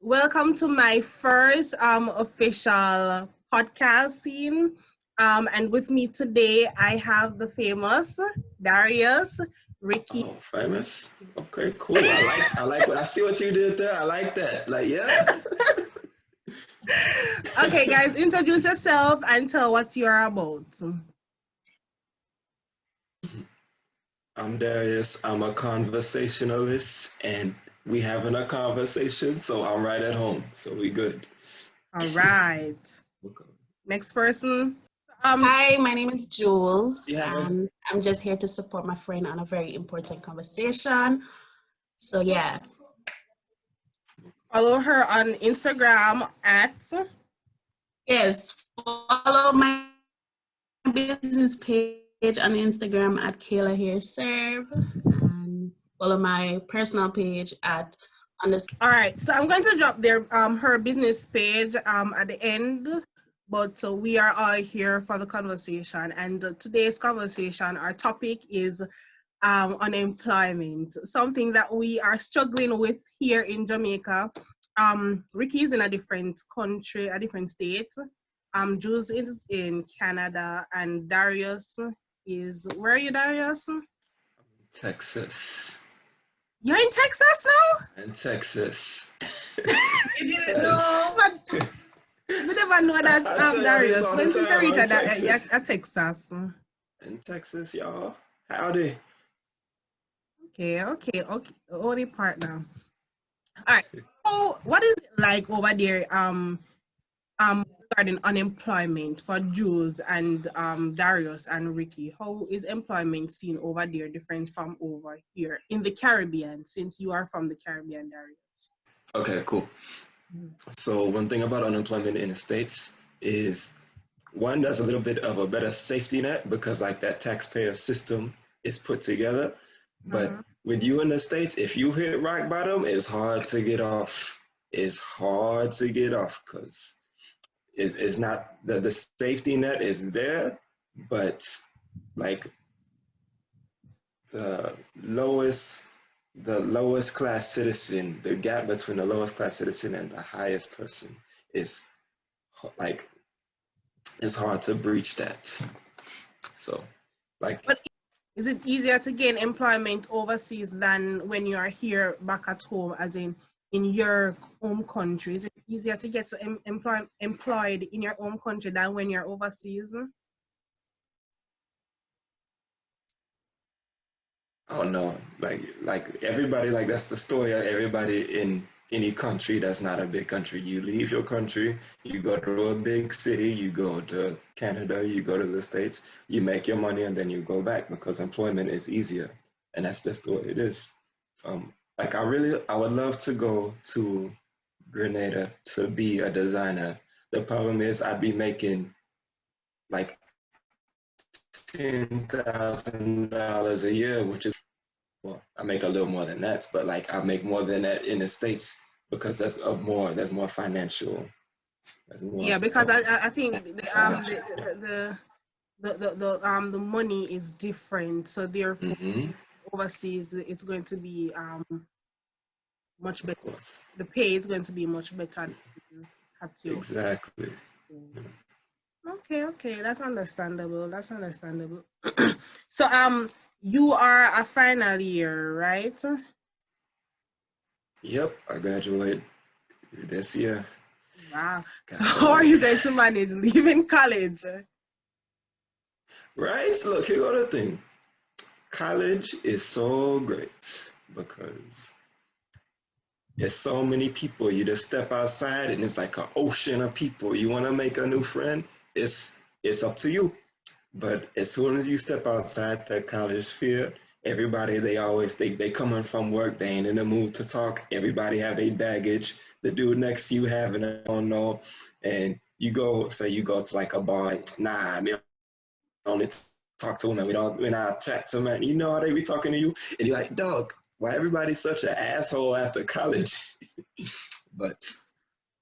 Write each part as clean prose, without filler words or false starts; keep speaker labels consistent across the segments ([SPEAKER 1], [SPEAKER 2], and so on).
[SPEAKER 1] welcome to my first official podcast scene. And with me today, I have the famous Darius, Ricki.
[SPEAKER 2] Oh, famous. Okay, cool. I like what I see what you did there. I like that. Like, yeah.
[SPEAKER 1] Okay, guys, introduce yourself and tell what you're about.
[SPEAKER 2] I'm Darius. I'm a conversationalist, and we having a conversation, so I'm right at home. So we good.
[SPEAKER 1] All right.
[SPEAKER 2] Okay.
[SPEAKER 1] Next person.
[SPEAKER 3] Hi, my name is Jewlez,
[SPEAKER 2] Yeah.
[SPEAKER 3] and I'm just here to support my friend on a very important conversation. So yeah.
[SPEAKER 1] Follow her on Instagram at.
[SPEAKER 3] Yes, follow my business page on Instagram at Kayla Here Serve, and follow my personal page at
[SPEAKER 1] All right, so I'm going to drop their her business page at the end, but we are all here for the conversation. And today's conversation, our topic is unemployment, something that we are struggling with here in Jamaica. Ricki is in a different country, a different state. Jewlez is in Canada, and Darius is, where are you, Darius?
[SPEAKER 2] Texas.
[SPEAKER 1] You're in Texas now?
[SPEAKER 2] In Texas.
[SPEAKER 1] You didn't know, but we never know that Darius went to reach at Texas.
[SPEAKER 2] In Texas, y'all. Howdy.
[SPEAKER 1] Okay. Only partner. All right. So what is it like over there regarding unemployment for Jewlez and Darius and Ricki? How is employment seen over there different from over here in the Caribbean, since you are from the Caribbean, Darius?
[SPEAKER 2] Okay, cool. So one thing about unemployment in the States is, one, there's a little bit of a better safety net because like that taxpayer system is put together. But with you in the States, if you hit rock bottom, it's hard to get off. It's hard to get off because it's not, the safety net is there, but like the lowest class citizen, the gap between the lowest class citizen and the highest person is like, it's hard to breach that. So like,
[SPEAKER 1] but is it easier to gain employment overseas than when you are here back at home, as in your home country? Is it easier to get employed in your home country than when you're overseas?
[SPEAKER 2] oh no, like everybody, like that's the story of everybody in any country that's not a big country. You leave your country, you go to a big city, you go to Canada, you go to the States, you make your money, and then you go back because employment is easier, and that's just the way it is. Like I would love to go to Grenada to be a designer. The problem is I'd be making like $10,000 a year, which is, well, I make a little more than that, but like I make more than that in the States because there's more financial.
[SPEAKER 1] Yeah, because I think the money is different, so therefore overseas it's going to be much better. The pay is going to be much better.
[SPEAKER 2] Exactly.
[SPEAKER 1] Okay, that's understandable. So you are a final year, right?
[SPEAKER 2] Yep, I graduate this year.
[SPEAKER 1] Wow. So how are you going to manage leaving college?
[SPEAKER 2] Right, so look, here go the thing. College is so great because there's so many people. You just step outside and it's like an ocean of people. You want to make a new friend, it's up to you. But as soon as you step outside that college sphere, everybody, they coming from work, they ain't in the mood to talk. Everybody have their baggage. The dude next to you having a don't know. And you go to like a bar, nah, I mean, only talk to women. We're not chat to men. You know how they be talking to you? And you're like, dog, why everybody's such an asshole after college? But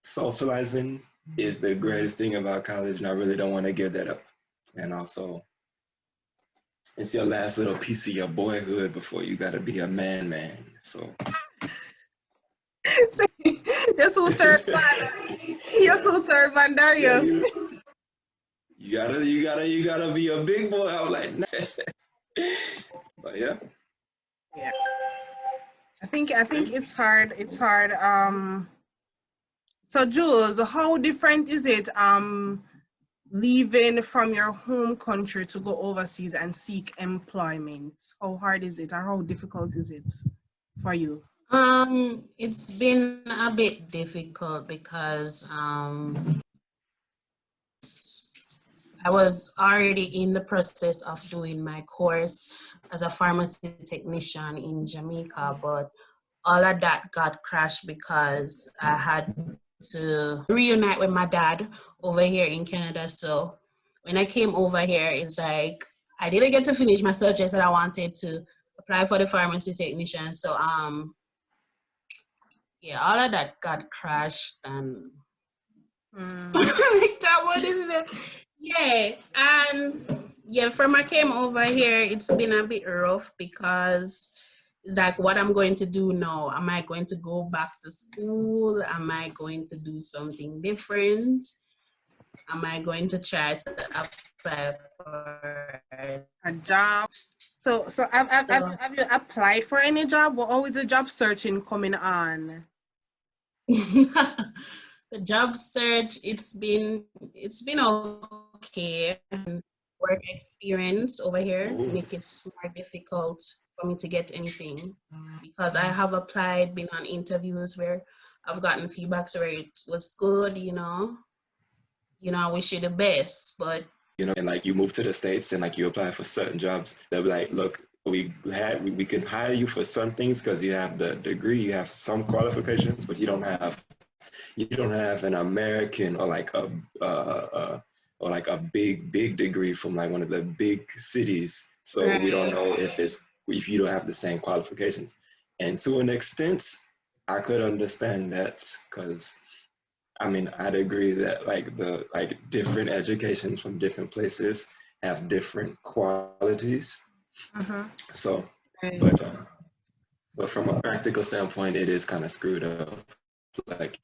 [SPEAKER 2] socializing is the greatest thing about college, and I really don't want to give that up. And also, it's your last little piece of your boyhood before you gotta be a man. So
[SPEAKER 1] You're so third man. You're so third man,
[SPEAKER 2] Yeah,
[SPEAKER 1] Darius.
[SPEAKER 2] you gotta be a big boy. I was like, nah. But yeah.
[SPEAKER 1] Yeah. I think it's hard. It's hard. So Jules, how different is it leaving from your home country to go overseas and seek employment? How hard is it, or how difficult is it for you?
[SPEAKER 3] It's been a bit difficult because I was already in the process of doing my course as a pharmacy technician in Jamaica, but all of that got crashed because I had to reunite with my dad over here in Canada. So when I came over here, it's like I didn't get to finish my subjects that I wanted to apply for the pharmacy technician. So yeah, all of that got crashed and like that one, isn't it? Yeah, and yeah, from I came over here, it's been a bit rough because it's like what I'm going to do now. Am I going to go back to school? Am I going to do something different? Am I going to try to apply for
[SPEAKER 1] A job. So have you applied for any job? Well, always the job searching coming on?
[SPEAKER 3] the job search? It's been okay. And work experience over here make it more difficult for me to get anything because I have applied, been on interviews where I've gotten feedbacks where it was good, I wish you the best, but
[SPEAKER 2] And like you move to the States and like you apply for certain jobs, they'll be like, look, we can hire you for some things because you have the degree, you have some qualifications, but you don't have an American or like a big degree from like one of the big cities. So we don't know if you don't have the same qualifications. And to an extent, I could understand that because I mean, I'd agree that like different educations from different places have different qualities. So, but from a practical standpoint, it is kind of screwed up. Like,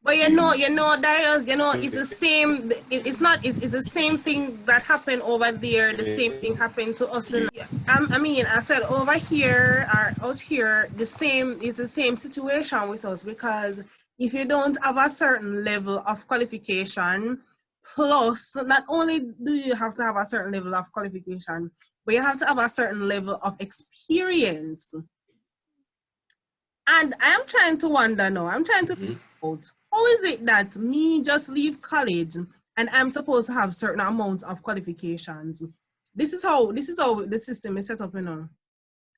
[SPEAKER 1] But Darius, it's the same. It's the same thing that happened over there. The same thing happened to us. I mean, I said over here or out here, it's the same situation with us because if you don't have a certain level of qualification, plus not only do you have to have a certain level of qualification, but you have to have a certain level of experience. And I am trying to wonder now. I'm trying to figure out how is it that me just leave college and I'm supposed to have certain amounts of qualifications. This is how the system is set up,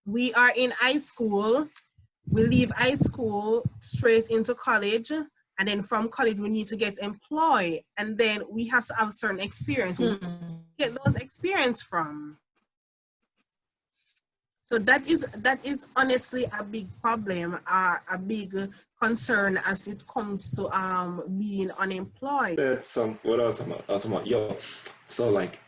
[SPEAKER 1] We are in high school, we leave high school straight into college, and then from college we need to get employed, and then we have to have certain experience. Get those experience from. So that is honestly a big problem, a big concern as it comes to being unemployed.
[SPEAKER 2] That's what else I'm about? Yo, so like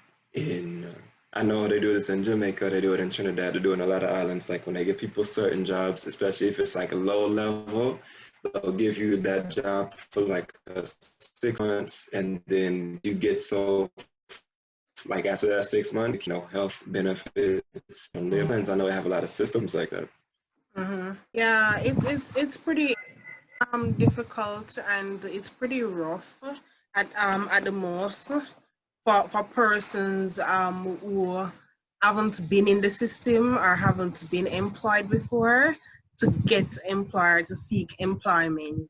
[SPEAKER 2] I know they do this in Jamaica, they do it in Trinidad, they do it in a lot of islands. Like when they give people certain jobs, especially if it's like a low level, they'll give you that job for like 6 months, and then you get like after that 6 months, health benefits and depends. I know they have a lot of systems like that.
[SPEAKER 1] Yeah, it's pretty difficult and it's pretty rough at the most for persons who haven't been in the system or haven't been employed before to get employed, to seek employment.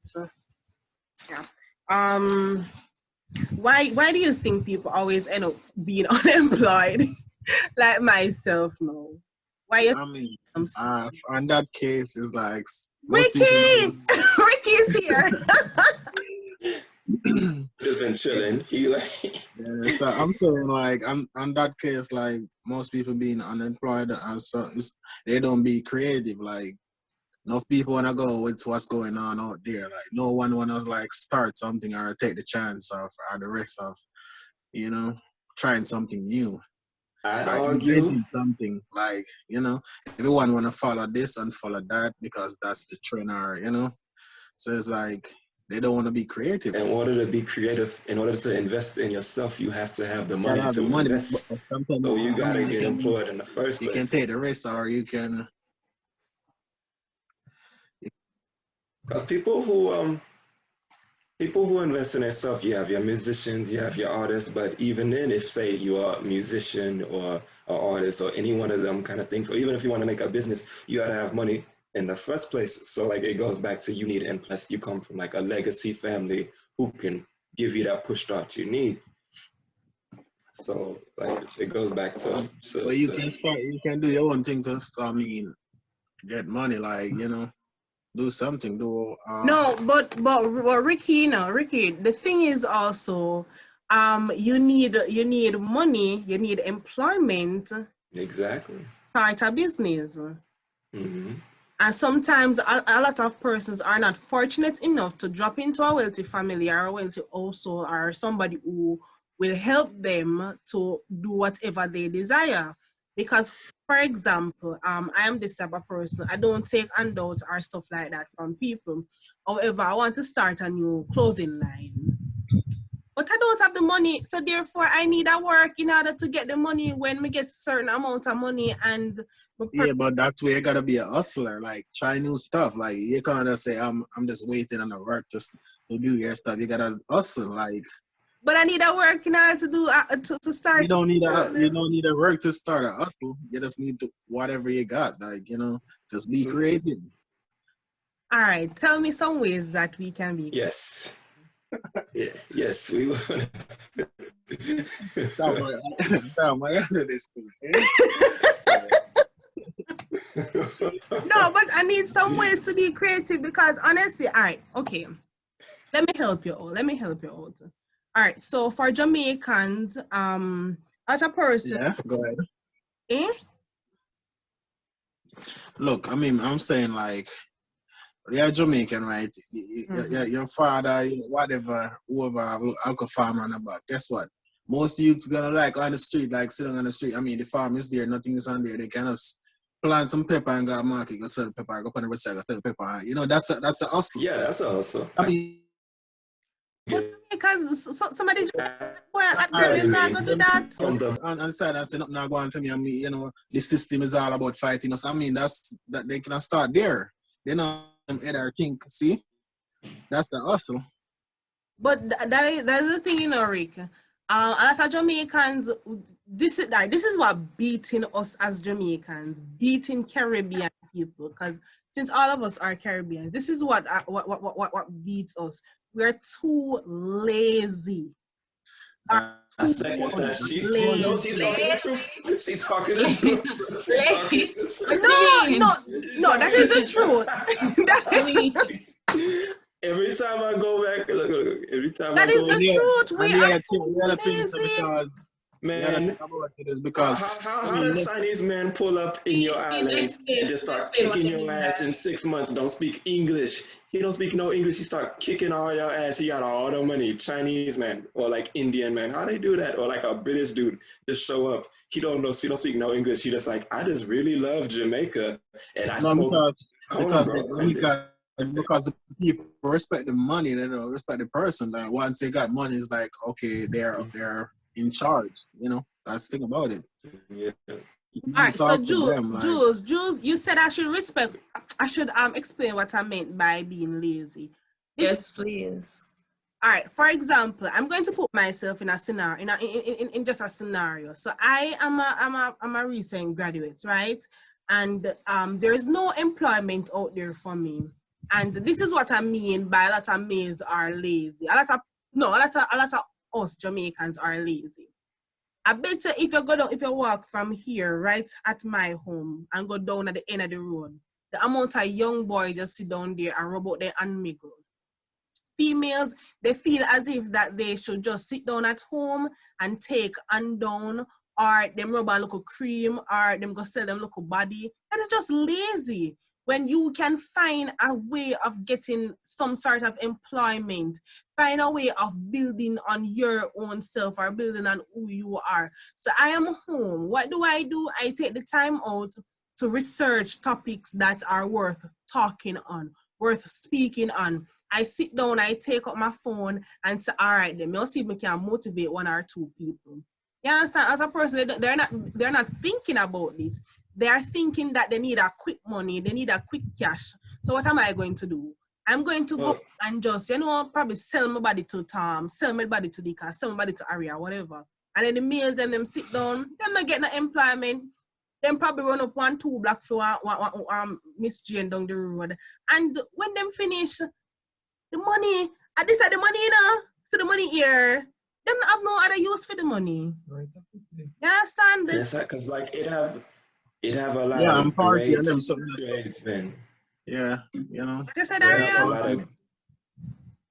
[SPEAKER 1] Yeah. Why do you think people always end up being unemployed? Like myself, no. Why?
[SPEAKER 4] I mean, on that case, is like
[SPEAKER 1] Ricki! Ricki's here.
[SPEAKER 2] Just been chilling. He like.
[SPEAKER 4] Yeah, so I'm saying like on that case, like most people being unemployed, and so they don't be creative. Like enough people wanna go with what's going on out there. Like no one wanna like start something or take the chance of or the risk of, trying something new.
[SPEAKER 2] I'd
[SPEAKER 4] Like
[SPEAKER 2] argue
[SPEAKER 4] something like, everyone wanna follow this and follow that because that's the trend or So it's like they don't want to be creative.
[SPEAKER 2] In order to be creative, in order to invest in yourself, you have to have the
[SPEAKER 4] You
[SPEAKER 2] money
[SPEAKER 4] gotta have the
[SPEAKER 2] to
[SPEAKER 4] money,
[SPEAKER 2] invest.
[SPEAKER 4] but sometimes
[SPEAKER 2] So you
[SPEAKER 4] I
[SPEAKER 2] gotta
[SPEAKER 4] mean,
[SPEAKER 2] get employed in the first
[SPEAKER 4] you can
[SPEAKER 2] place.
[SPEAKER 4] take the risk, or you can.
[SPEAKER 2] Because people who invest in themselves, you have your musicians, you have your artists, but even then, if say you are a musician or an artist or any one of them kind of things, or even if you want to make a business, you gotta have money in the first place. So like it goes back to you need, and plus you come from like a legacy family who can give you that push start you need. So like it goes back to,
[SPEAKER 4] But you can start. You can do your own thing to. I mean, get money. Like do something. Do.
[SPEAKER 1] No, but Ricki, Ricki, the thing is also, you need money, you need employment,
[SPEAKER 2] exactly.
[SPEAKER 1] start a business.
[SPEAKER 2] Mm-hmm.
[SPEAKER 1] And sometimes a lot of persons are not fortunate enough to drop into a wealthy family or a wealthy household or somebody who will help them to do whatever they desire. Because, for example, I am this type of person. I don't take handouts or stuff like that from people. However, I want to start a new clothing line. But I don't have the money, so therefore I need a work in order to get the money when we get a certain amount of money and
[SPEAKER 4] Yeah, but that's where you gotta be a hustler. Like try new stuff. Like you can't just say I'm just waiting on the work to do your stuff. You gotta hustle. Like
[SPEAKER 1] but I need a work in order to do to start.
[SPEAKER 4] you don't need a work to start a hustle. You just need to whatever you got. Like just be creative.
[SPEAKER 1] All right, tell me some ways that we can be.
[SPEAKER 2] Yes. Yeah, yes, we will.
[SPEAKER 1] No, but I need some ways to be creative because honestly, all right, okay. Let me help you out. All right, so for Jamaicans, as a person,
[SPEAKER 4] Yeah, go ahead.
[SPEAKER 1] eh?
[SPEAKER 4] Look, I mean, I'm saying like you're Jamaican, right? Your father, whatever, whoever, alcohol farmer and about. Guess what? Most youths gonna like on the street, like sitting on the street. I mean, the farm is there, nothing is on there. They can just plant some pepper and go to market, go sell the pepper, go on the website, go sell the pepper. That's a hustle.
[SPEAKER 2] Yeah, that's a hustle.
[SPEAKER 4] I mean,
[SPEAKER 1] But because somebody actually not gonna do that.
[SPEAKER 2] From the
[SPEAKER 4] on the side and say nothing not going for me. I mean, the system is all about fighting us. I mean, that's that they can start there. They know them head or think. See, that's the hustle.
[SPEAKER 1] But that is the thing, Rick. A lot of Jamaicans, this is what beating us as Jamaicans, beating Caribbean people. Because since all of us are Caribbean, this is what beats us. We're too lazy.
[SPEAKER 2] She's talking the truth. She's talking the truth.
[SPEAKER 1] No, that is the truth.
[SPEAKER 2] Every time I go back, look, every time
[SPEAKER 1] that
[SPEAKER 2] I
[SPEAKER 1] is
[SPEAKER 2] go
[SPEAKER 1] the truth. We are
[SPEAKER 4] lazy.
[SPEAKER 2] Man,
[SPEAKER 4] because
[SPEAKER 2] how does Chinese man pull up in your island and just start kicking your ass in 6 months? Don't speak English. He don't speak no English. He start kicking all your ass. He got all the money. Chinese man or like Indian man. How they do that? Or like a British dude just show up. He don't speak no English. He just like, I just really love Jamaica and I smoke
[SPEAKER 4] because the people respect the money. They don't respect the person. Like once they got money, it's like okay, they're in charge. That's the thing about it.
[SPEAKER 2] Yeah.
[SPEAKER 1] All right, so Jewlez, you said I should explain what I meant by being lazy.
[SPEAKER 3] Yes, please.
[SPEAKER 1] All right, for example, I'm going to put myself in a scenario, in just a scenario. So I'm a recent graduate, right? And there is no employment out there for me. And this is what I mean by a lot of males are lazy. A lot of us Jamaicans are lazy. I bet you if you walk from here right at my home and go down at the end of the road, the amount of young boys just sit down there and rub out their and mingle. Females, they feel as if that they should just sit down at home and take and down, or them rub a little cream, or them go sell them little body. That is just lazy. When you can find a way of getting some sort of employment, find a way of building on your own self or building on who you are. So I am home. What do? I take the time out to research topics that are worth talking on, worth speaking on. I sit down, I take up my phone and say, all right, then I'll see if I can motivate 1 or 2 people. You understand? As a person, they're not thinking about this. They are thinking that they need a quick money, they need a quick cash. So what am I going to do? I'm going to go and just, probably sell my body to Tom, sell my body to Dika, sell my body to Aria, whatever. And then the males, then them sit down, them not get no employment. Them probably run up 1, 2 block for Miss Jane down the road. And when them finish, the money, at this side the money, so the money here, them have no other use for the money. Right. You understand?
[SPEAKER 2] Yes, because like it have a lot of great tradesmen.
[SPEAKER 4] Yeah,
[SPEAKER 1] What you said, Darius?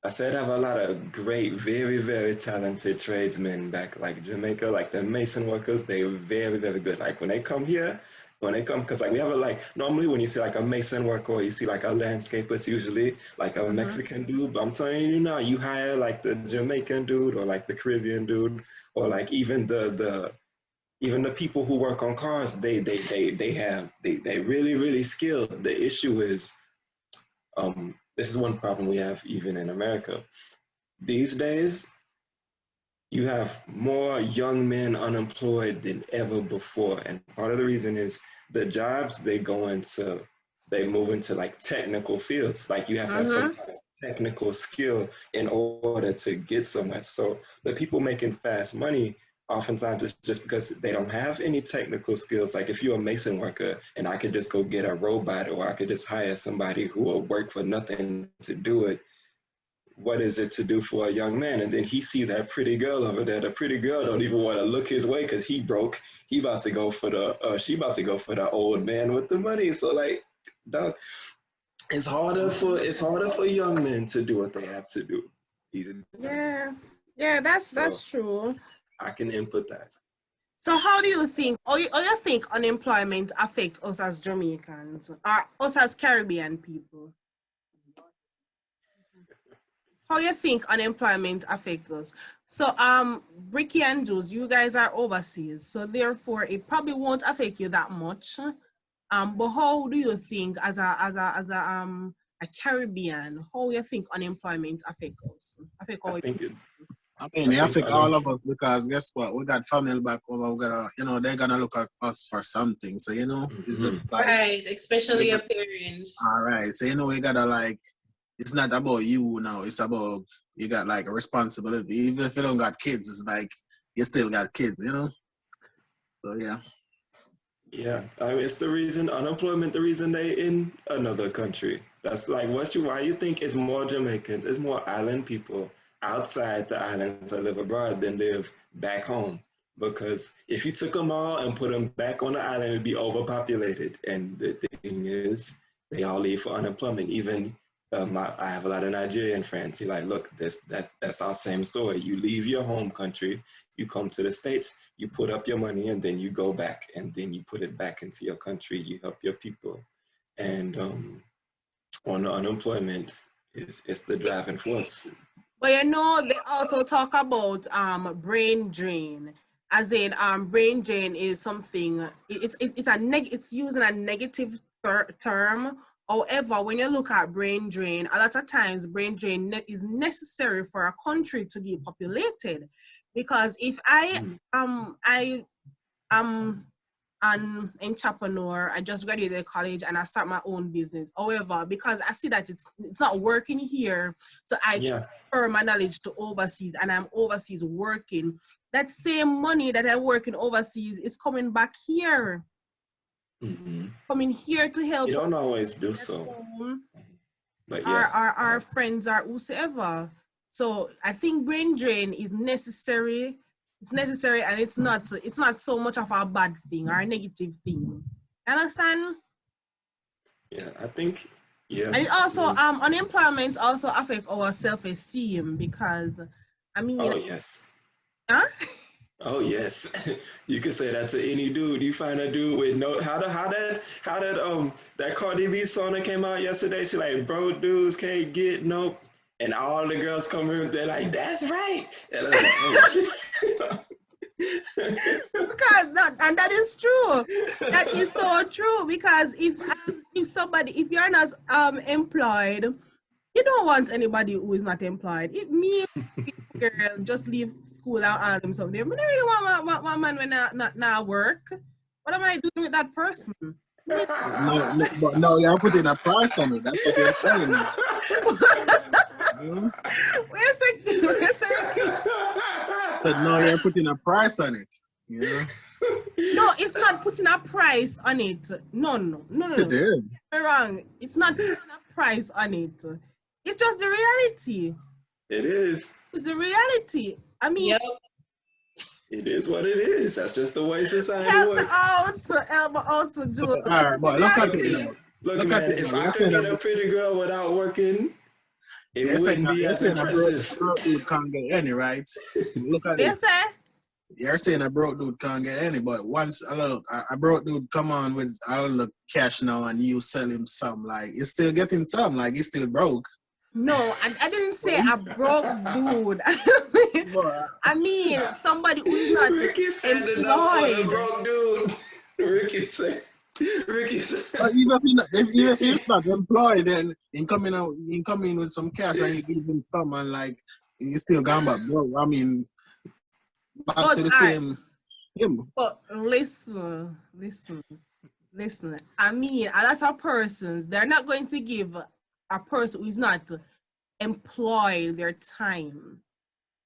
[SPEAKER 2] I said I have a lot of great, very, very talented tradesmen back like Jamaica, like the mason workers, they're very, very good. Like when they come, because like we have normally when you see like a mason worker or you see like a landscaper, it's usually like a Mexican dude. But I'm telling you now, you hire like the Jamaican dude or like the Caribbean dude or like even the people who work on cars, they really, really skilled. The issue is, this is one problem we have even in America. These days, you have more young men unemployed than ever before. And part of the reason is the jobs they move into like technical fields. Like you have to have some kind of technical skill in order to get somewhere. So the people making fast money, oftentimes it's just because they don't have any technical skills. Like if you're a mason worker and I could just go get a robot or I could just hire somebody who will work for nothing to do it, what is it to do for a young man? And then he see that pretty girl over there. The pretty girl don't even want to look his way because he broke. He about to go for she about to go for the old man with the money. So like, dog, it's harder for young men to do what they have to do.
[SPEAKER 1] Yeah, that's true.
[SPEAKER 2] I can input that.
[SPEAKER 1] So how do you think, or you think unemployment affects us as Jamaicans or us as Caribbean people? How you think unemployment affects us? So Ricki and Jewlez, you guys are overseas, so therefore it probably won't affect you that much. But how do you think as a Caribbean, how you think unemployment affects us?
[SPEAKER 4] It affects all of us because guess what? We got family back over. We gotta, they're gonna look at us for something. So
[SPEAKER 3] right, especially your parents.
[SPEAKER 4] All right, so we gotta it's not about you now. It's about you got like a responsibility. Even if you don't got kids, it's like you still got kids. So yeah.
[SPEAKER 2] Yeah, I mean, it's the reason unemployment. The reason they in another country. That's like why you think it's more Jamaicans, it's more island people outside the islands that live abroad than live back home. Because if you took them all and put them back on the island, it'd be overpopulated. And the thing is, they all leave for unemployment. Even I have a lot of Nigerian friends. He's like, look, that's our same story. You leave your home country, you come to the States, you put up your money, and then you go back, and then you put it back into your country. You help your people. And on the unemployment, it's the driving force.
[SPEAKER 1] But they also talk about brain drain. As in, brain drain is something. It's using a negative term. However, when you look at brain drain, a lot of times brain drain is necessary for a country to be populated. Because if I am an entrepreneur, I just graduated college and I start my own business. However, because I see that it's not working here, so I transfer my knowledge to overseas and I'm overseas working. That same money that I'm working overseas is coming back here. Coming here to help.
[SPEAKER 2] You don't always do so.
[SPEAKER 1] But our friends or whosoever. So I think brain drain is necessary. It's necessary, and it's not so much of a bad thing or a negative thing. Understand?
[SPEAKER 2] Yeah, I think. Yeah.
[SPEAKER 1] And it also unemployment also affects our self-esteem because
[SPEAKER 2] Oh yes.
[SPEAKER 1] Huh?
[SPEAKER 2] Oh yes, you can say that to any dude. You find a dude with how that Cardi B song that came out yesterday. She like, bro, dudes can't get no, and all the girls come in. They're like, that's right. And I'm like, oh,
[SPEAKER 1] Because and that is true. That is so true. Because if you're not employed, you don't want anybody who is not employed. If me, girl, just leave school and all them something. I don't really want my man when not work. What am I doing with that person?
[SPEAKER 4] But no, you're putting a price on it. That's what you're saying.
[SPEAKER 1] Wait a second.
[SPEAKER 4] But no, you're putting a price on it. Yeah.
[SPEAKER 1] No, it's not putting a price on it. No.
[SPEAKER 4] It is.
[SPEAKER 1] You're wrong. It's not putting a price on it. It's just the reality.
[SPEAKER 2] It is.
[SPEAKER 1] It's the reality. I mean,
[SPEAKER 3] Yep.
[SPEAKER 2] It is what it is. That's just the way society
[SPEAKER 1] help
[SPEAKER 2] works.
[SPEAKER 1] me out, Jewlez.
[SPEAKER 4] All right, but look at it now.
[SPEAKER 2] Look, man, if I could get a pretty girl without working, it wouldn't be as impressive.
[SPEAKER 4] A broke dude can't get any, right? Look at it. You're saying a broke dude can't get any, but once a broke dude come on with all the cash now and you sell him some, like he's still getting some, like he's still broke.
[SPEAKER 1] No, I didn't say a broke dude. I mean somebody who is not
[SPEAKER 2] Ricki said enough for the
[SPEAKER 1] employed.
[SPEAKER 2] broke dude. Ricki said.
[SPEAKER 4] But even if he's not employed, then he come in with some cash and you give him some, and like he's still gone back broke. I mean, back to the same him.
[SPEAKER 1] But listen. I mean, a lot of persons, they're not going to give a person who is not employed their time,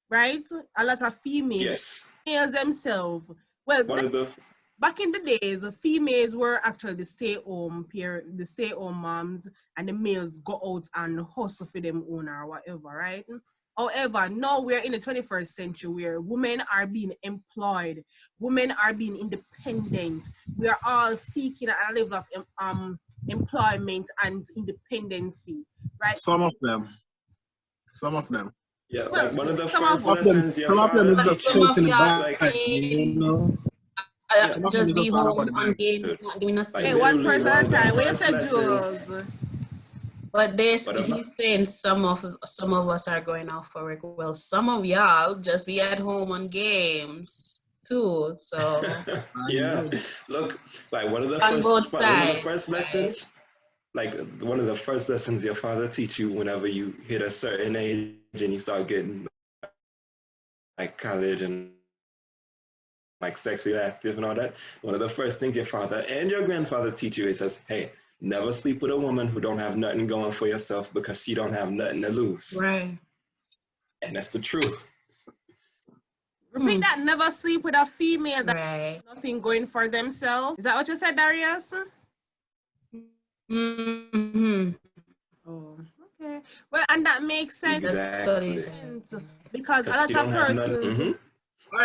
[SPEAKER 1] right? A lot of females themselves. Well, back in the days, the females were actually the stay-home moms, and the males go out and hustle for them own or whatever, right? However, now we're in the 21st century where women are being employed, women are being independent. We are all seeking a level of employment and independency, right?
[SPEAKER 4] Some of them.
[SPEAKER 2] Yeah,
[SPEAKER 1] Well,
[SPEAKER 2] like one of the
[SPEAKER 1] some
[SPEAKER 2] first
[SPEAKER 1] of
[SPEAKER 2] lessons your father teach you.
[SPEAKER 3] Just be home on games, not doing nothing.
[SPEAKER 1] Hey, one person at a time. Where you said, Jewlez?
[SPEAKER 3] But he's saying some of us are going out for work. Well, some of y'all just be at home on games too. So
[SPEAKER 2] yeah, look, like one of the first lessons, like one of the first lessons your father teach you whenever you hit a certain age and you start getting like college and like sexually active and all that. One of the first things your father and your grandfather teach you is says, hey, never sleep with a woman who don't have nothing going for yourself because she don't have nothing to lose.
[SPEAKER 3] Right.
[SPEAKER 2] And that's the truth.
[SPEAKER 1] Repeat that. Never sleep with a female that
[SPEAKER 3] has
[SPEAKER 1] nothing going for themselves. Is that what you said, Darius?
[SPEAKER 3] Mm-hmm.
[SPEAKER 1] Oh, okay. Well, and that makes sense.
[SPEAKER 2] Exactly.
[SPEAKER 1] Because a lot of persons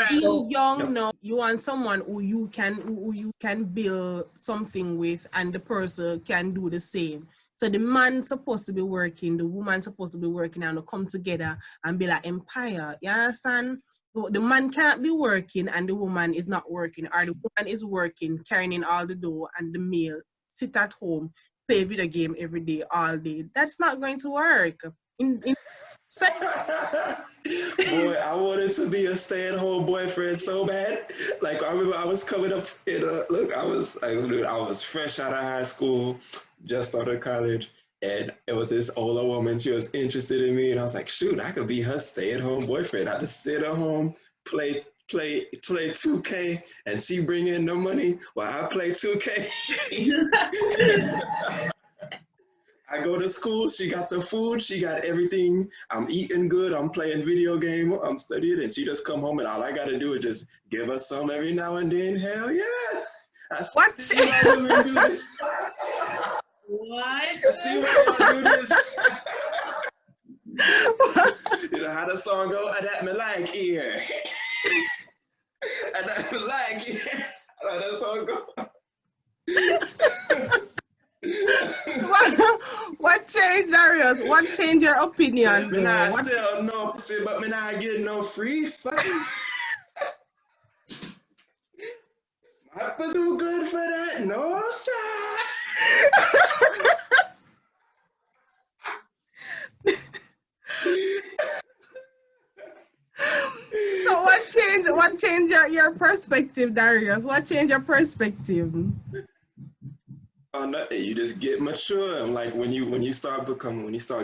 [SPEAKER 1] being young now, you want someone who you can build something with, and the person can do the same. So the man's supposed to be working, the woman's supposed to be working, and come together and build an empire. You understand? The man can't be working and the woman is not working, or the woman is working, carrying in all the dough, and the male sit at home, play video game every day, all day. That's not going to work.
[SPEAKER 2] Boy, I wanted to be a stay-at-home boyfriend so bad. Like I remember I was coming up in I was fresh out of high school, just out of college, and it was this older woman. She was interested in me, and I was like, shoot, I could be her stay-at-home boyfriend. I just sit at home, play 2K, and she bring in the money while I play 2K. I go to school, she got the food, she got everything. I'm eating good, I'm playing video game, I'm studying, and she just come home and all I gotta do is just give her some every now and then. Hell yeah. I see why women do this.
[SPEAKER 3] What?
[SPEAKER 2] I see why y'all do this. You know how the song go? I that me like here. I that me like here. How that song go?
[SPEAKER 1] What changed, Darius? What changed your opinion?
[SPEAKER 2] Me not sell no pussy, but me not get no free fucking. My pussy too good for that, no sir. So
[SPEAKER 1] what changed your perspective, Darius? What changed your perspective?
[SPEAKER 2] Oh, nothing. You just get mature. And like when you start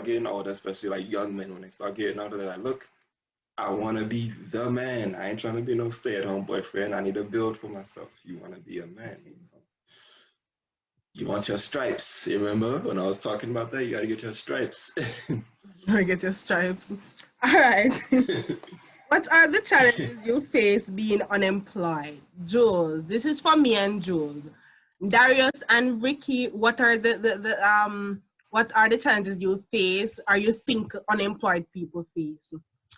[SPEAKER 2] getting older, especially like young men, when they start getting older, they're like, look, I want to be the man. I ain't trying to be no stay-at-home boyfriend. I need to build for myself. You want to be a man. You want your stripes. You remember when I was talking about that? You got to get your stripes.
[SPEAKER 1] Get your stripes. All right. What are the challenges you face being unemployed? Jules, this is for me and Jules. Darius and Ricki, what are what are the challenges you face or you think unemployed people face?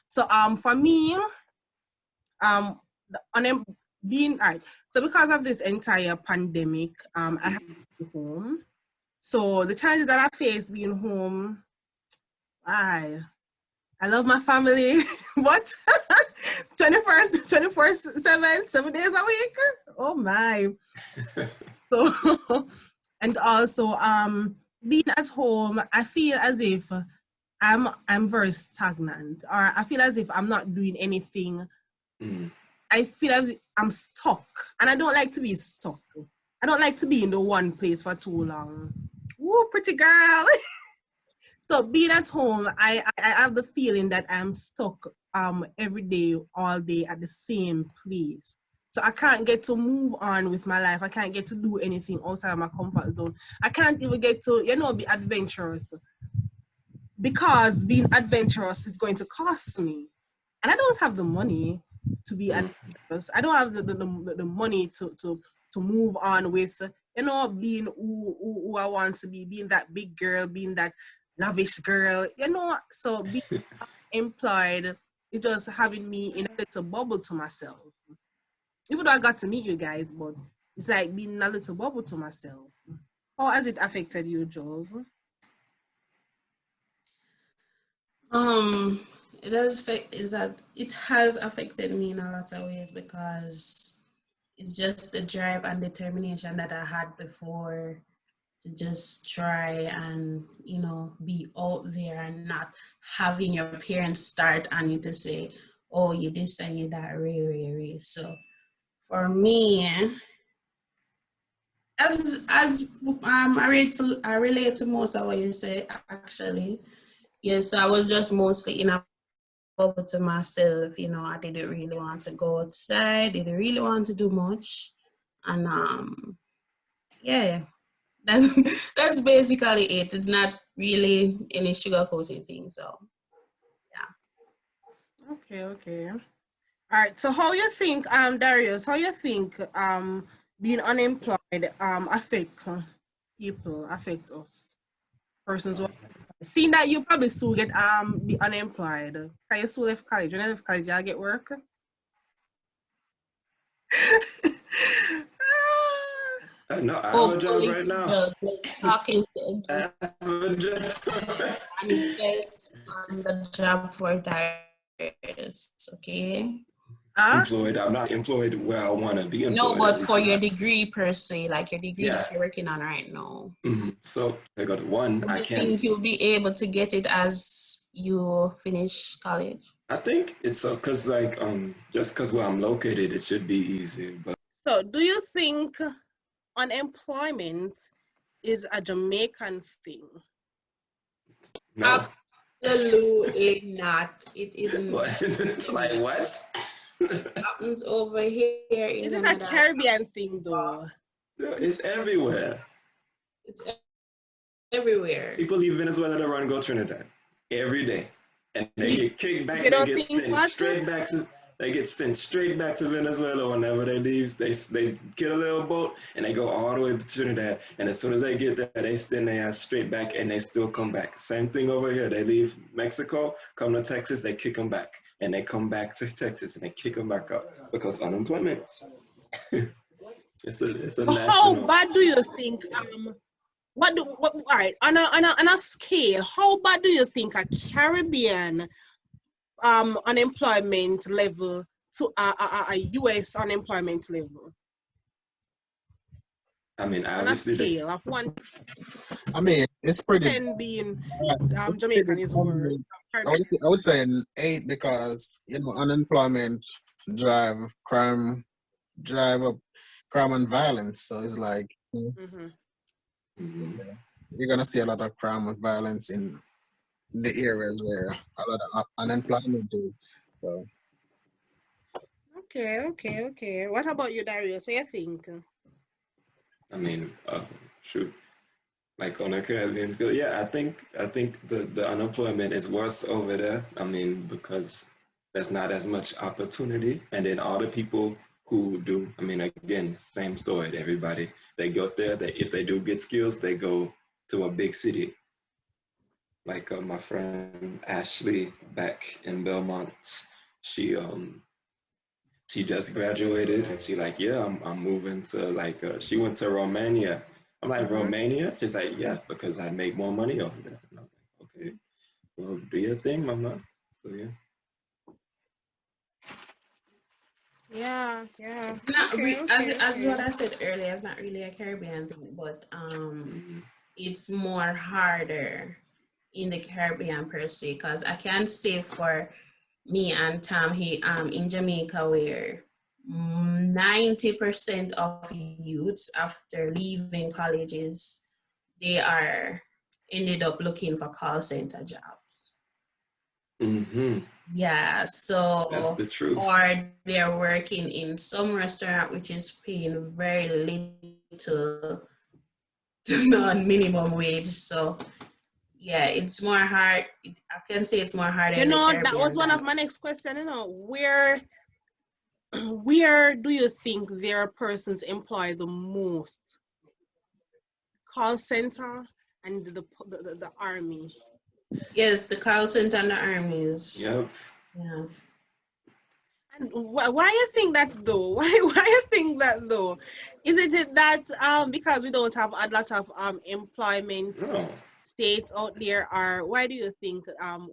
[SPEAKER 1] So for me, being all right. So because of this entire pandemic, I have to be home. So the challenges that I face being home, I love my family. What? 7 days a week? Oh my. So, and also being at home, I feel as if I'm very stagnant, or I feel as if I'm not doing anything. I feel as if I'm stuck, and I don't like to be stuck. I don't like to be in the one place for too long. Woo, pretty girl. So being at home, I have the feeling that I'm stuck every day, all day at the same place. So I can't get to move on with my life. I can't get to do anything outside of my comfort zone. I can't even get to, be adventurous, because being adventurous is going to cost me. And I don't have the money to be adventurous. I don't have the money to move on with, being who I want to be, being that big girl, being that lavish girl, so being employed is just having me in a little bubble to myself. Even though I got to meet you guys, but it's like being in a little bubble to myself. How has it affected you, Jules?
[SPEAKER 3] It has affected me in a lot of ways, because it's just the drive and determination that I had before to just try and, be out there and not having your parents start on you to say, oh, you this and you that, really. So for me, as I relate to most of what you say, actually. Yes, I was just mostly in a bubble to myself, I didn't really want to go outside, didn't really want to do much. And yeah. That's basically it. It's not really any sugarcoating thing. So, yeah.
[SPEAKER 1] Okay. All right. So how you think, Darius, how you think being unemployed affect people, affect us, persons who seeing that you probably still get be unemployed. Can you still left college? When you left college, you get work?
[SPEAKER 2] No, I have a job right now.
[SPEAKER 3] Talking
[SPEAKER 2] I have a job.
[SPEAKER 3] manifest on the job for Darius, okay?
[SPEAKER 2] Employed. I'm not employed where I want to be employed.
[SPEAKER 3] No, but for your degree per se, like your degree that you're working on right now.
[SPEAKER 2] So I got one. I can't.
[SPEAKER 3] Think you'll be able to get it as you finish college?
[SPEAKER 2] I think it's because just because where I'm located, it should be easy. But
[SPEAKER 1] so, do you think unemployment is a Jamaican thing?
[SPEAKER 2] No.
[SPEAKER 3] Absolutely not. It isn't.
[SPEAKER 2] Like what?
[SPEAKER 3] Happens over here.
[SPEAKER 1] Is it a Caribbean thing though?
[SPEAKER 2] It's everywhere.
[SPEAKER 3] It's everywhere.
[SPEAKER 2] People leave Venezuela to run go Trinidad every day, and they get kicked back. They get sent straight back to Venezuela whenever they leave. They get a little boat and they go all the way to Trinidad. And as soon as they get there, they send their ass straight back and they still come back. Same thing over here. They leave Mexico, come to Texas, they kick them back. And they come back to Texas and they kick them back up because unemployment. it's a national.
[SPEAKER 1] How bad do you think? All right, on a scale, how bad do you think a Caribbean unemployment level to a US unemployment level?
[SPEAKER 2] I mean, obviously,
[SPEAKER 1] on a scale of 1.
[SPEAKER 4] I mean, it's pretty.
[SPEAKER 1] 10 being Jamaican is worse.
[SPEAKER 4] I would say an 8 because unemployment drive crime, drive up crime and violence. So it's like
[SPEAKER 1] Mm-hmm.
[SPEAKER 4] you're gonna see a lot of crime and violence in the areas where a lot of unemployment is. So
[SPEAKER 1] Okay. What about you, Darius? What do you think?
[SPEAKER 2] I mean, shoot, like on a Caribbean scale, yeah, I think the unemployment is worse over there. I mean, because there's not as much opportunity, and then all the people who do, I mean, again, same story. Everybody they go there. They if they do get skills, they go to a big city. Like my friend Ashley back in Belmont, she um she just graduated and she like, yeah, I'm moving to like she went to Romania. I'm like,
[SPEAKER 1] Mm-hmm.
[SPEAKER 2] Romania? She's like, yeah, because I make more money over there. And I was like, okay, well, do your thing, mama. So yeah.
[SPEAKER 1] Yeah.
[SPEAKER 3] It's not as what
[SPEAKER 1] Okay.
[SPEAKER 3] I said earlier. It's not really a Caribbean thing, but
[SPEAKER 2] Mm-hmm.
[SPEAKER 3] it's more harder in the Caribbean per se. Because I can say for me and Tom, he in Jamaica where 90% of youths after leaving colleges they are ended up looking for call center jobs.
[SPEAKER 2] Mm-hmm.
[SPEAKER 3] Yeah,
[SPEAKER 2] That's
[SPEAKER 3] so
[SPEAKER 2] the truth.
[SPEAKER 3] or they're working in some restaurant which is paying very little to non-minimum wage. So yeah, it's more hard. I can say it's more harder
[SPEAKER 1] You
[SPEAKER 3] in the
[SPEAKER 1] know, that was
[SPEAKER 3] Caribbean
[SPEAKER 1] one of
[SPEAKER 3] than
[SPEAKER 1] my next question. You know, where do you think there are persons employed the most? Call center and the army.
[SPEAKER 3] yes, the call center and the armies.
[SPEAKER 2] Yep.
[SPEAKER 3] Yeah.
[SPEAKER 1] And why you think that though? Why you think that though? Is it that because we don't have a lot of employment
[SPEAKER 2] No.
[SPEAKER 1] states out there, or why do you think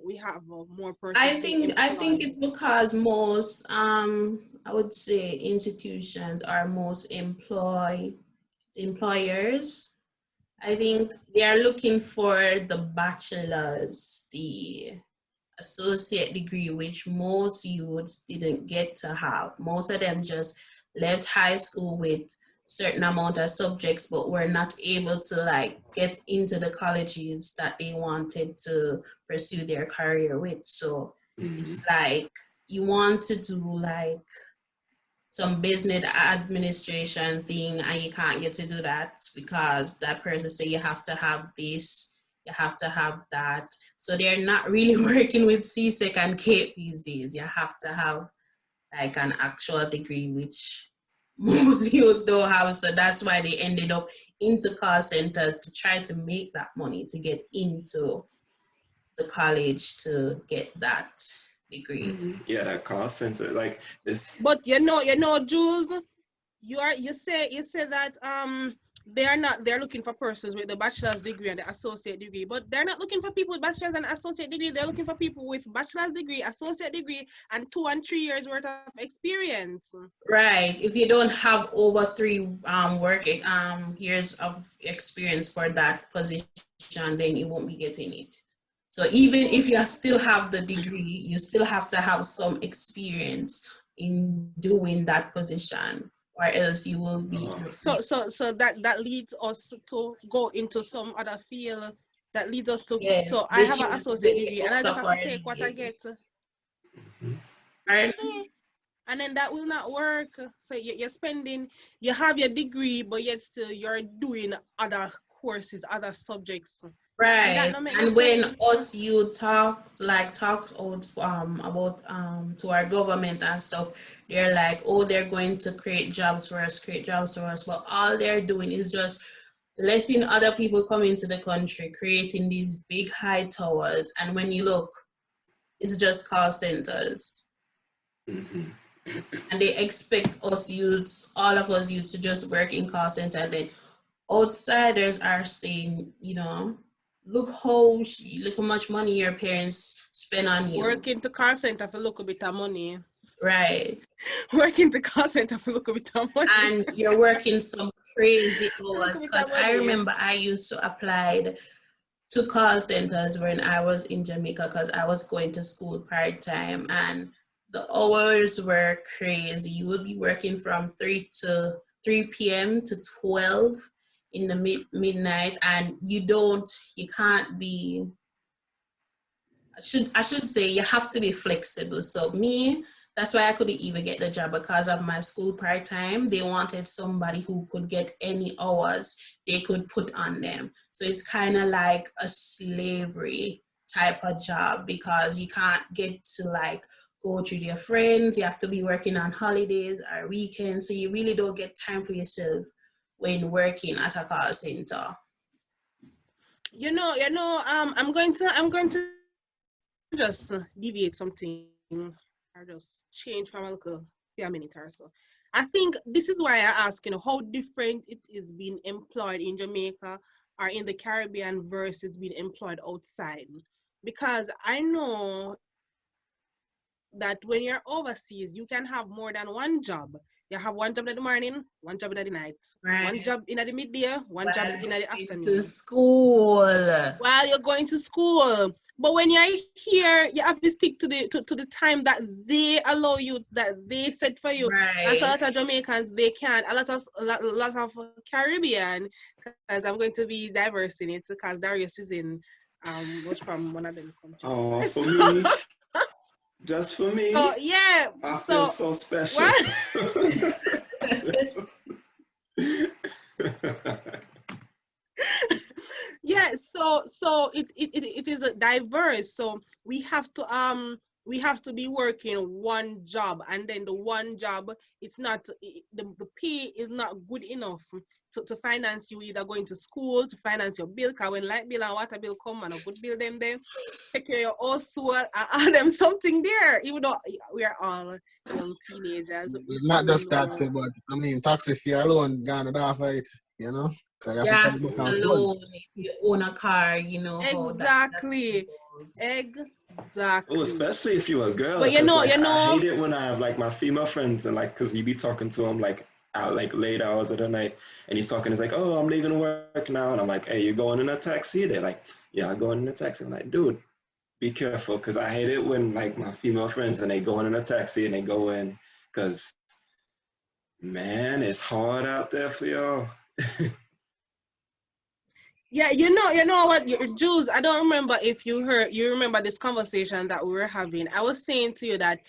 [SPEAKER 1] we have more
[SPEAKER 3] I
[SPEAKER 1] persons being
[SPEAKER 3] think I think
[SPEAKER 1] employed?
[SPEAKER 3] it's because most I would say institutions are most employers. I think they are looking for the bachelor's, the associate degree, which most youths didn't get to have. Most of them just left high school with certain amount of subjects, but were not able to like get into the colleges that they wanted to pursue their career with. So
[SPEAKER 2] Mm-hmm.
[SPEAKER 3] it's like you want to do like some business administration thing and you can't get to do that because that person say you have to have this, you have to have that. So they're not really working with CSEC and CAPE these days. You have to have like an actual degree, which most youths don't have. So that's why they ended up into call centers to try to make that money to get into the college to get that degree.
[SPEAKER 2] Mm-hmm. Yeah, that call center, like this.
[SPEAKER 1] But Jules, you say that they're looking for persons with the bachelor's degree and the associate degree, but they're not looking for people with bachelor's and associate degree. They're looking for people with bachelor's degree, associate degree, and 2 and 3 years worth of experience.
[SPEAKER 3] Right. If you don't have over 3 work years of experience for that position, then you won't be getting it. So even if you still have the degree, you still have to have some experience in doing that position, or else you will be.
[SPEAKER 1] So that leads us to go into some other field. That leads us to, so
[SPEAKER 3] Yes,
[SPEAKER 1] I have
[SPEAKER 3] which
[SPEAKER 1] an
[SPEAKER 3] is
[SPEAKER 1] associate
[SPEAKER 3] way
[SPEAKER 1] degree and I
[SPEAKER 3] out
[SPEAKER 1] just
[SPEAKER 3] of
[SPEAKER 1] have
[SPEAKER 3] our
[SPEAKER 1] to take what I
[SPEAKER 3] league.
[SPEAKER 1] get.
[SPEAKER 3] Right?
[SPEAKER 1] And then that will not work. So you're spending, you have your degree, but yet still you're doing other courses, other subjects, and that
[SPEAKER 3] Right.
[SPEAKER 1] don't make no
[SPEAKER 3] And when
[SPEAKER 1] sense.
[SPEAKER 3] us you talk out about to our government and stuff, they're like, oh, they're going to create jobs for us, but all they're doing is just letting other people come into the country, creating these big high towers, and when you look, it's just call centers.
[SPEAKER 2] Mm-hmm.
[SPEAKER 3] And they expect us youths, all of us youths, to just work in call center. And then outsiders are saying, look how much money your parents spend on you.
[SPEAKER 1] Working to call center for look a bit of money.
[SPEAKER 3] Right.
[SPEAKER 1] Working to call center for look a bit of money.
[SPEAKER 3] And you're working some crazy hours.
[SPEAKER 1] Look a bit
[SPEAKER 3] Because
[SPEAKER 1] of
[SPEAKER 3] I
[SPEAKER 1] money.
[SPEAKER 3] remember I used to apply to call centers when I was in Jamaica because I was going to school part-time, and The hours were crazy. You would be working from 3 p.m. to 12 in the midnight, and you can't be. I should say you have to be flexible. So me, that's why I couldn't even get the job because of my school part-time. They wanted somebody who could get any hours they could put on them. So it's kind of like a slavery type of job because you can't get to like go to your friends. You have to be working on holidays or weekends. So you really don't get time for yourself when working at a call center.
[SPEAKER 1] I'm going to just deviate something or just change from a little for a minute or so. I think this is why I ask, how different it is being employed in Jamaica or in the Caribbean versus being employed outside. Because I know that when you're overseas, you can have more than one job. You have one job in the morning, one job in the night,
[SPEAKER 3] Right.
[SPEAKER 1] one job in the midday, one job in the afternoon.
[SPEAKER 3] To school.
[SPEAKER 1] While you're going to school. But when you're here, you have to stick to the time that they allow you, that they set for you.
[SPEAKER 3] Right.
[SPEAKER 1] And so a lot of Jamaicans, they can't. A lot of Caribbean, because I'm going to be diverse in it, because Darius is was from one of them countries.
[SPEAKER 2] Oh, for me, just for me.
[SPEAKER 1] So yeah,
[SPEAKER 2] I feel so special.
[SPEAKER 1] Yeah, so it is a diverse. So we have to be working one job, and then the one job, it's not the pay is not good enough to finance you either going to school, to finance your bill, because when light bill and water bill come and a good bill them there, take care of your household and add them something there, even though we are all young teenagers.
[SPEAKER 4] It's not just that, but I mean, taxi fee alone gone off it, So you have to
[SPEAKER 3] alone, if you own a car,
[SPEAKER 1] Exactly.
[SPEAKER 2] Oh, especially if you're a girl.
[SPEAKER 1] But
[SPEAKER 2] I hate it when I have like my female friends and like, cause you be talking to them like out like late hours of the night, and you talking, it's like, oh, I'm leaving work now, and I'm like, hey, you going in a taxi? They're like, yeah, I'm going in a taxi. I'm like, dude, be careful, cause I hate it when like my female friends and they go in a taxi and they go in, cause man, it's hard out there for y'all.
[SPEAKER 1] Yeah, you know what, Jewlez, I don't remember if you remember this conversation that we were having. I was saying to you that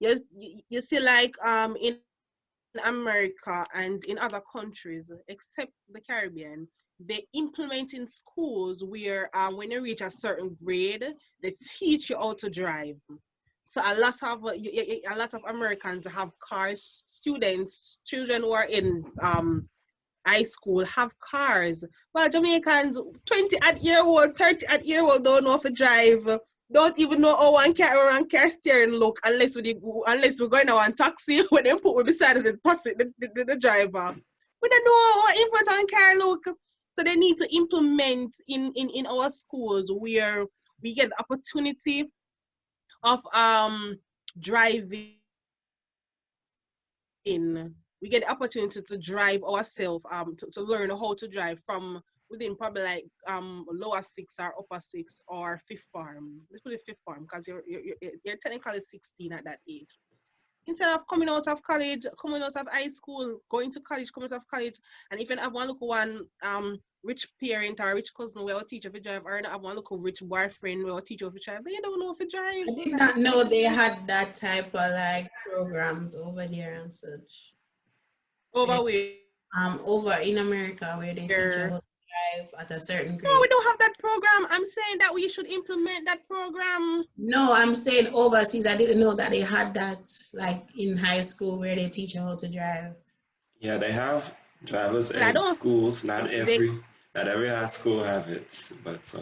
[SPEAKER 1] you see, like in America and in other countries except the Caribbean, they implement in schools where when you reach a certain grade, they teach you how to drive. So a lot of Americans have cars. Children who are in high school have cars. Well, Jamaicans, 20 at year old, 30 at year old don't know how to drive. Don't even know how one car steering look unless we're going to one taxi when they put beside of the driver. We don't know how infant on car look. So they need to implement in our schools where we get the opportunity of driving. We get the opportunity to drive ourselves, to learn how to drive from within probably like lower six or upper six or fifth form. Let's put it fifth form, because you're technically 16 at that age. Instead of coming out of college, coming out of high school, going to college, coming out of college, and even have one rich parent or rich cousin where will teach you to drive, or have one rich boyfriend where will teach you to drive, they don't know if to drive.
[SPEAKER 3] I did not know they had that type of like programs over there and such.
[SPEAKER 1] Over where?
[SPEAKER 3] Over in America, where they teach you how to drive at a certain grade.
[SPEAKER 1] No, we don't have that program. I'm saying that we should implement that program.
[SPEAKER 3] No, I'm saying overseas. I didn't know that they had that, like in high school, where they teach you how to drive.
[SPEAKER 2] Yeah, they have driver's ed schools. Not every high school have it, but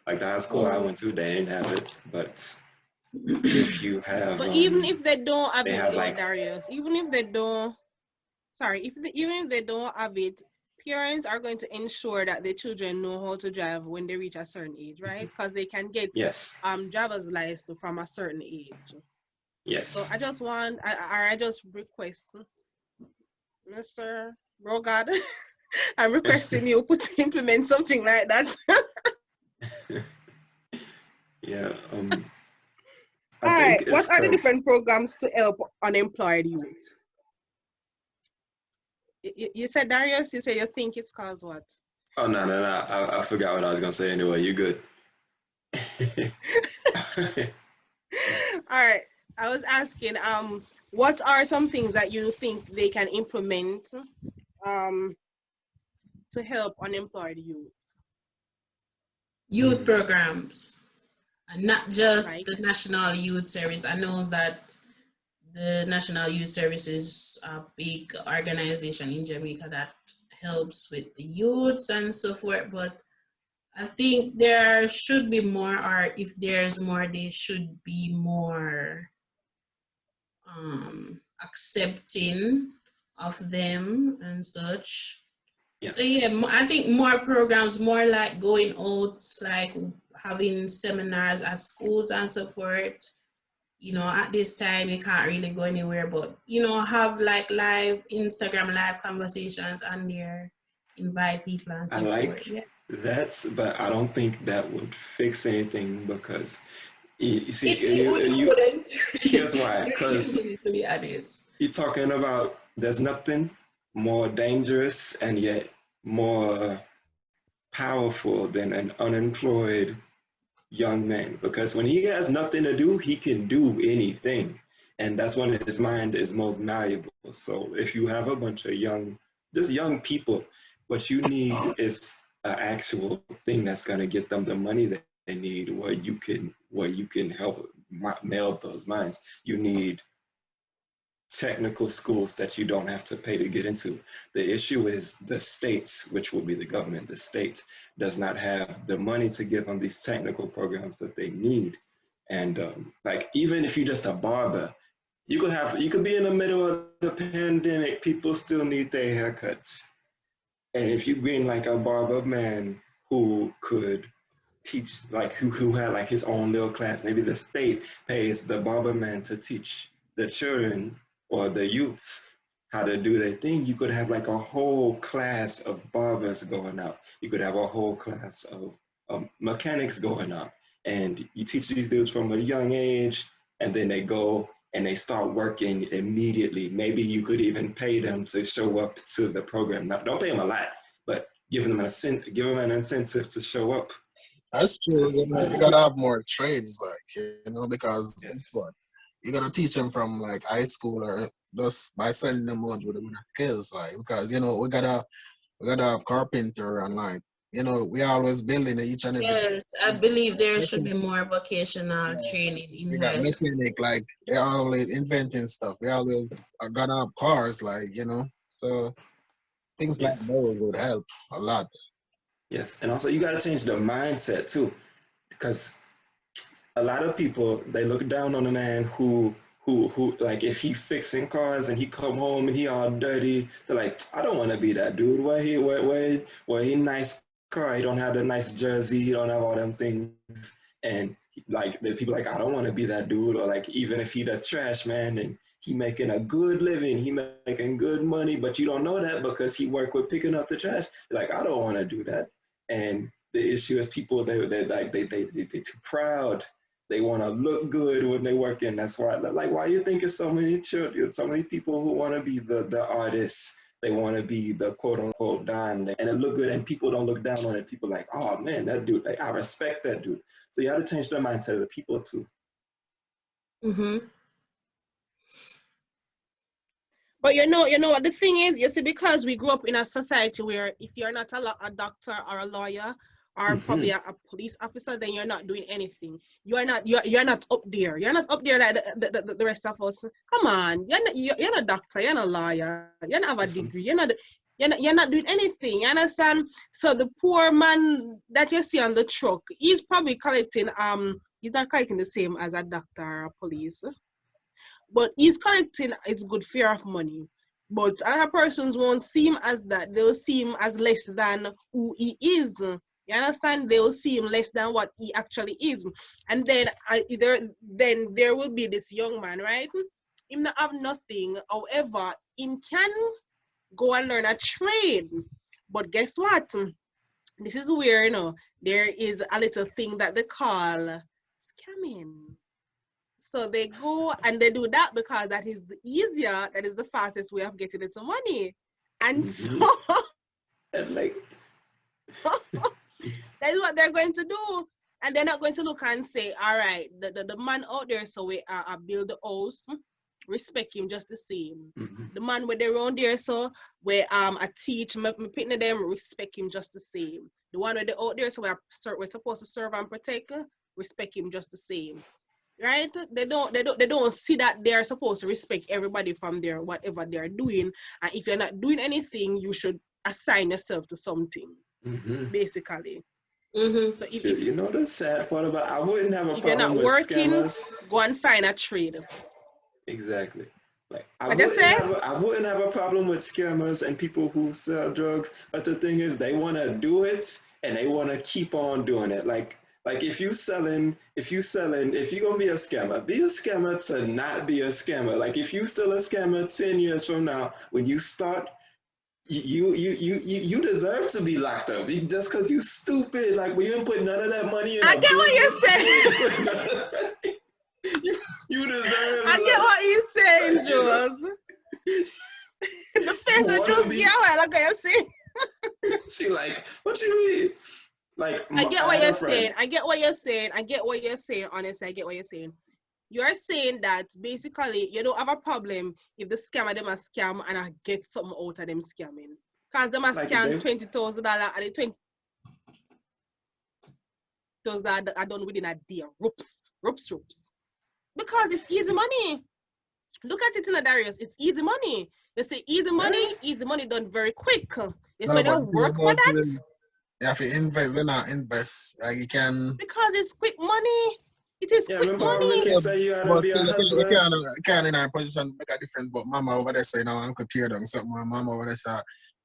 [SPEAKER 2] like the high school I went to, they didn't have it. But if you have,
[SPEAKER 1] but even if they don't have it,
[SPEAKER 2] like,
[SPEAKER 1] Darius, even if they don't have it, parents are going to ensure that the children know how to drive when they reach a certain age, right? Because they can get driver's license from a certain age.
[SPEAKER 2] Yes.
[SPEAKER 1] So I just request, Mr. Brogard, I'm requesting you to implement something like that.
[SPEAKER 2] Yeah.
[SPEAKER 1] All right.
[SPEAKER 2] think it's
[SPEAKER 1] What are the
[SPEAKER 2] because
[SPEAKER 1] different programs to help unemployed youth? You said, Darius, you said you think it's cause what?
[SPEAKER 2] oh no, I forgot what I was gonna say anyway. You good?
[SPEAKER 1] All right. I was asking, what are some things that you think they can implement um to help unemployed youths?
[SPEAKER 3] Youth programs, and not just
[SPEAKER 1] Like,
[SPEAKER 3] the National Youth Service. I know that the National Youth Service is a big organization in Jamaica that helps with the youths and so forth, but I think there should be more, or if there's more, there should be more accepting of them and such.
[SPEAKER 2] Yeah,
[SPEAKER 3] So yeah, I think more programs, more like going out, like having seminars at schools and so forth. You know, at this time you can't really go anywhere, but you know, have like live Instagram live conversations on there, invite people and
[SPEAKER 2] I
[SPEAKER 3] so forth.
[SPEAKER 2] like
[SPEAKER 3] Yeah.
[SPEAKER 2] that, but I don't think that would fix anything because you see,
[SPEAKER 3] It
[SPEAKER 2] you
[SPEAKER 3] wouldn't.
[SPEAKER 2] here's why.
[SPEAKER 3] It really
[SPEAKER 2] Because
[SPEAKER 3] wouldn't, to be honest.
[SPEAKER 2] you're talking about there's nothing more dangerous and yet more powerful than an unemployed young man because when he has nothing to do, he can do anything. And that's when his mind is most malleable. So if you have a bunch of just young people, what you need is an actual thing that's going to get them the money that they need where you can help meld those minds. You need technical schools that you don't have to pay to get into. The issue is the states, which will be the government, the state does not have the money to give them these technical programs that they need. And like even if you're just a barber, you could be in the middle of the pandemic, people still need their haircuts. And if you bring like a barber man who could teach like who had like his own little class. Maybe the state pays the barber man to teach the children or the youths how to do their thing. You could have like a whole class of barbers going out. You could have a whole class of mechanics going out. And you teach these dudes from a young age, and then they go and they start working immediately. Maybe you could even pay them to show up to the program. Now, don't pay them a lot, but give them an incentive to show up.
[SPEAKER 4] That's true. You know, you gotta have more trades, like you know, because
[SPEAKER 2] Yes.
[SPEAKER 4] what you gotta teach them from like high school or just by sending them out with the kids, like because you know we gotta have carpenter and like you know we always building each and every.
[SPEAKER 3] Yes, I believe there should be more vocational
[SPEAKER 4] Yeah,
[SPEAKER 3] training in
[SPEAKER 4] we got
[SPEAKER 3] high school.
[SPEAKER 4] mechanic, like they always inventing stuff. We always are gonna have cars, like you know, so things like
[SPEAKER 2] Yes.
[SPEAKER 4] those would help a lot.
[SPEAKER 2] Yes. And also you got to change the mindset too, because a lot of people they look down on a man who like if he fixing cars and he come home and he all dirty, they're like, I don't want to be that dude. Where he nice car, he don't have the nice jersey, he don't have all them things, and like the people like I don't want to be that dude. Or like even if he the trash man and he making a good living, he making good money, but you don't know that because he work with picking up the trash. Like I don't want to do that, and the issue is people they too proud. They want to look good when they work in. That's why, like, why you think it's so many children, so many people who want to be the artists. They want to be the quote unquote Don, and it look good, and people don't look down on it. People like, oh man, that dude, like, I respect that dude. So you have to change the mindset of the people too.
[SPEAKER 3] Mm-hmm.
[SPEAKER 1] but you know what the thing is, you see, because we grew up in a society where if you're not a doctor or a lawyer or
[SPEAKER 2] Mm-hmm.
[SPEAKER 1] probably a police officer, then you're not doing anything. You're not up there. You're not up there like the rest of us. Come on, you're not a doctor. You're not a lawyer. You don't have a
[SPEAKER 2] That's one.
[SPEAKER 1] degree. You're not doing anything. You understand? So the poor man that you see on the truck, he's probably collecting he's not collecting the same as a doctor or a police, but he's collecting his good fear of money. But other persons won't see him as that. They'll see him as less than who he is. You understand? They'll see him less than what he actually is. And then then there will be this young man, right? Him not have nothing. However, him can go and learn a trade. But guess what? This is where, there is a little thing that they call scamming. So they go and they do that because that is the easier, that is the fastest way of getting into money. And so
[SPEAKER 2] And like,
[SPEAKER 1] that is what they're going to do. And they're not going to look and say, all right, the man out there, so we build the house, respect him just the same. The man with their own there, so where I teach, me picking them, respect him just the same. The one with the out there, so we're supposed to serve and protect, respect him just the same. Right? They don't see that they're supposed to respect everybody from their whatever they're doing. And if you're not doing anything, you should assign yourself to something. Basically. So if
[SPEAKER 2] you know the sad part about, I wouldn't have a
[SPEAKER 1] if you're
[SPEAKER 2] problem
[SPEAKER 1] not
[SPEAKER 2] with
[SPEAKER 1] working,
[SPEAKER 2] scammers.
[SPEAKER 1] go and find a trade.
[SPEAKER 2] Exactly. Like I
[SPEAKER 1] What you
[SPEAKER 2] wouldn't
[SPEAKER 1] say?
[SPEAKER 2] have a problem with scammers and people who sell drugs, but the thing is they want to do it and they want to keep on doing it. Like if you're gonna be a scammer to not be a scammer. Like if you still a scammer 10 years from now, when you start, you deserve to be locked up just because you stupid. Like we didn't put none of that money in.
[SPEAKER 1] I get what you're saying.
[SPEAKER 2] You deserve.
[SPEAKER 1] I get what you're saying, Jewlez. The face of Jewlez, yeah, well, I get what you're saying.
[SPEAKER 2] She like, what you mean? Like,
[SPEAKER 1] I get what you're saying. I get what you're saying. Honestly, I get what you're saying. You're saying that basically you don't have a problem if the scammer them a scam and I get something out of them scamming. Because them a scam $20,000 and the $20,000 are done within a day. Ropes. Because it's easy money. Look at it in a Darius. It's easy money. They say easy money done very quick. Yes, so don't work for that.
[SPEAKER 4] You have to invest, then not invest. Like you can.
[SPEAKER 1] Because it's quick money. It is quick money.
[SPEAKER 2] Ricki say you gotta be a hustler.
[SPEAKER 4] You can in our position make a difference, but mama over there say, no, I'm gonna tear down something. My mama over there say,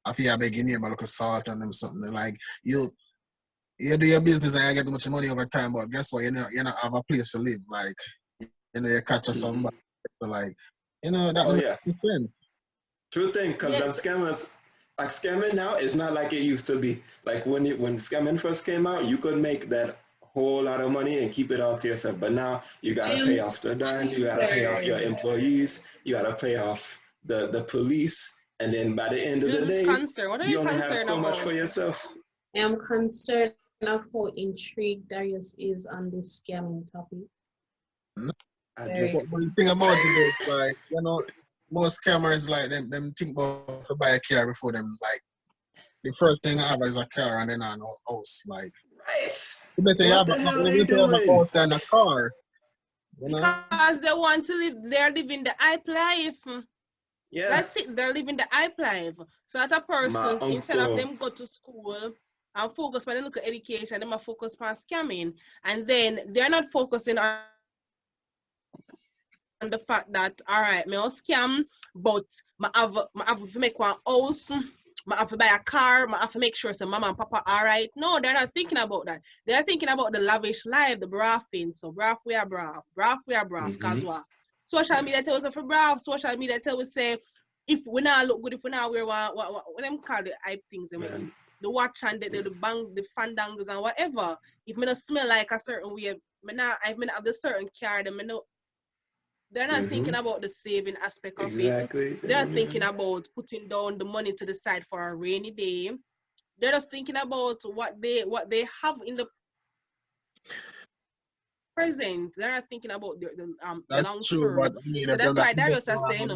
[SPEAKER 4] I feel I beg your name, but look a salt on them something. Like you do your business and you get much money over time, but guess what? You not have a place to live. Like, you catch somebody. So like, that makes sense.
[SPEAKER 2] True thing, because them scammers, like scamming now is not like it used to be. Like when scamming first came out, you could make that whole lot of money and keep it all to yourself. But now you gotta pay off the dime, you gotta pay off your employees, you gotta pay off the police, and then by the end of the day, you only have so much for yourself.
[SPEAKER 3] I'm concerned of how intrigued Darius is on this scamming topic.
[SPEAKER 4] But the thing about it is, like, most scammers, like, them think about to buy a car before them, like, the first thing I have is a car and then I know a house, like.
[SPEAKER 2] Right.
[SPEAKER 4] You better have a house than a car.
[SPEAKER 1] Because they want to live, they're living the hype life.
[SPEAKER 2] Yeah.
[SPEAKER 1] That's it, they're living the hype life. So that a person, instead of them go to school and focus on look at education, they might focus on scamming. And then they're not focusing on the fact that, all right, me scam, but I have to make one house, I have to buy a car, I have to make sure some mama and papa all right. No, they're not thinking about that. They're thinking about the lavish life, the braffing. So braff we are braff, because what? Social media tells us for braff, social media tells us say, if we not look good, if we not wear what them call the hype things, the watch and the bang, the fandangos and whatever. If me not smell like a certain way, if me not have the certain car, then me know. They're not thinking about the saving aspect of it. They're thinking about putting down the money to the side for a rainy day. They're just thinking about what they have in the present. They're not thinking about the long term.
[SPEAKER 4] But, I mean,
[SPEAKER 1] so that's why Darius is saying,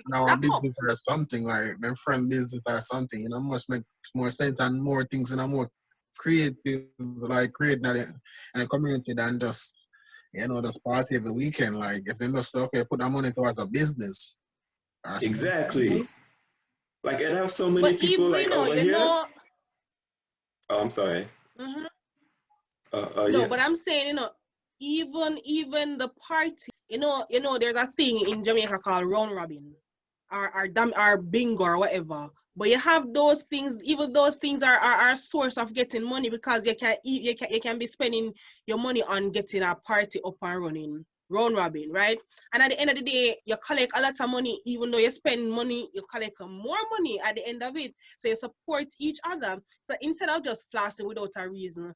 [SPEAKER 4] now business or something, like their friend business or something, must make more sense and more things and more creative, like creating in a community than just the party every weekend. Like if they just put that money towards a business.
[SPEAKER 2] Exactly. Like it have so many people like over here. Oh, I'm sorry.
[SPEAKER 1] No, but I'm saying, even the party, there's a thing in Jamaica called round robin, or bingo or whatever. But you have those things. Even those things are a source of getting money, because you can be spending your money on getting a party up and running. Round robin, right? And at the end of the day, you collect a lot of money. Even though you spend money, you collect more money at the end of it. So you support each other. So instead of just flossing without a reason,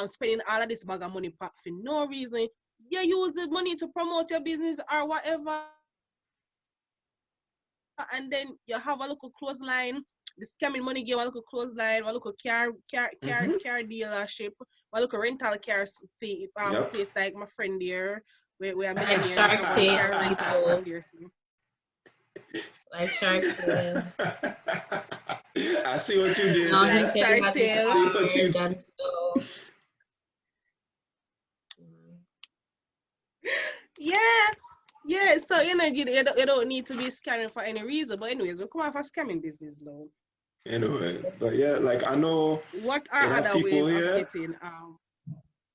[SPEAKER 1] spending all of this bag of money for no reason, you use the money to promote your business or whatever, and then you have a little clothesline. The scamming money give a little clothesline, a little car dealership, a little rental car place like my friend there, where I'm
[SPEAKER 3] Like
[SPEAKER 1] here
[SPEAKER 3] Shark Tale,
[SPEAKER 1] car rental from there.
[SPEAKER 3] like Shark Tale.
[SPEAKER 2] I see what you did
[SPEAKER 3] No,
[SPEAKER 2] there.
[SPEAKER 3] he said he has his
[SPEAKER 2] I see what you
[SPEAKER 3] cars and stuff.
[SPEAKER 1] Yeah. So you know, you don't need to be scamming for any reason. But anyways, we'll come off a scamming business now.
[SPEAKER 2] anyway. But yeah, like I know
[SPEAKER 1] What are
[SPEAKER 2] there are
[SPEAKER 1] other
[SPEAKER 2] people
[SPEAKER 1] ways of
[SPEAKER 2] here.
[SPEAKER 1] getting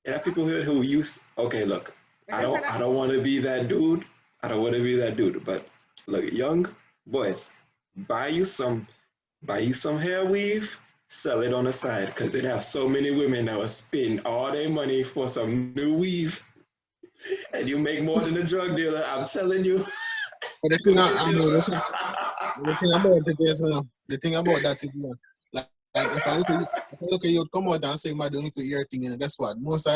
[SPEAKER 2] There are people here who use. Okay, look, I don't want to be that dude. I don't want to be that dude. But look, young boys, buy you some hair weave. Sell it on the side because it have so many women that will spend all their money for some new weave, and you make more than a drug dealer. I'm telling you.
[SPEAKER 4] But the thing, I mean, the thing about it is, the thing about that is, like if I look at you, come out and say, "My don't need to hear thing," and guess what? Most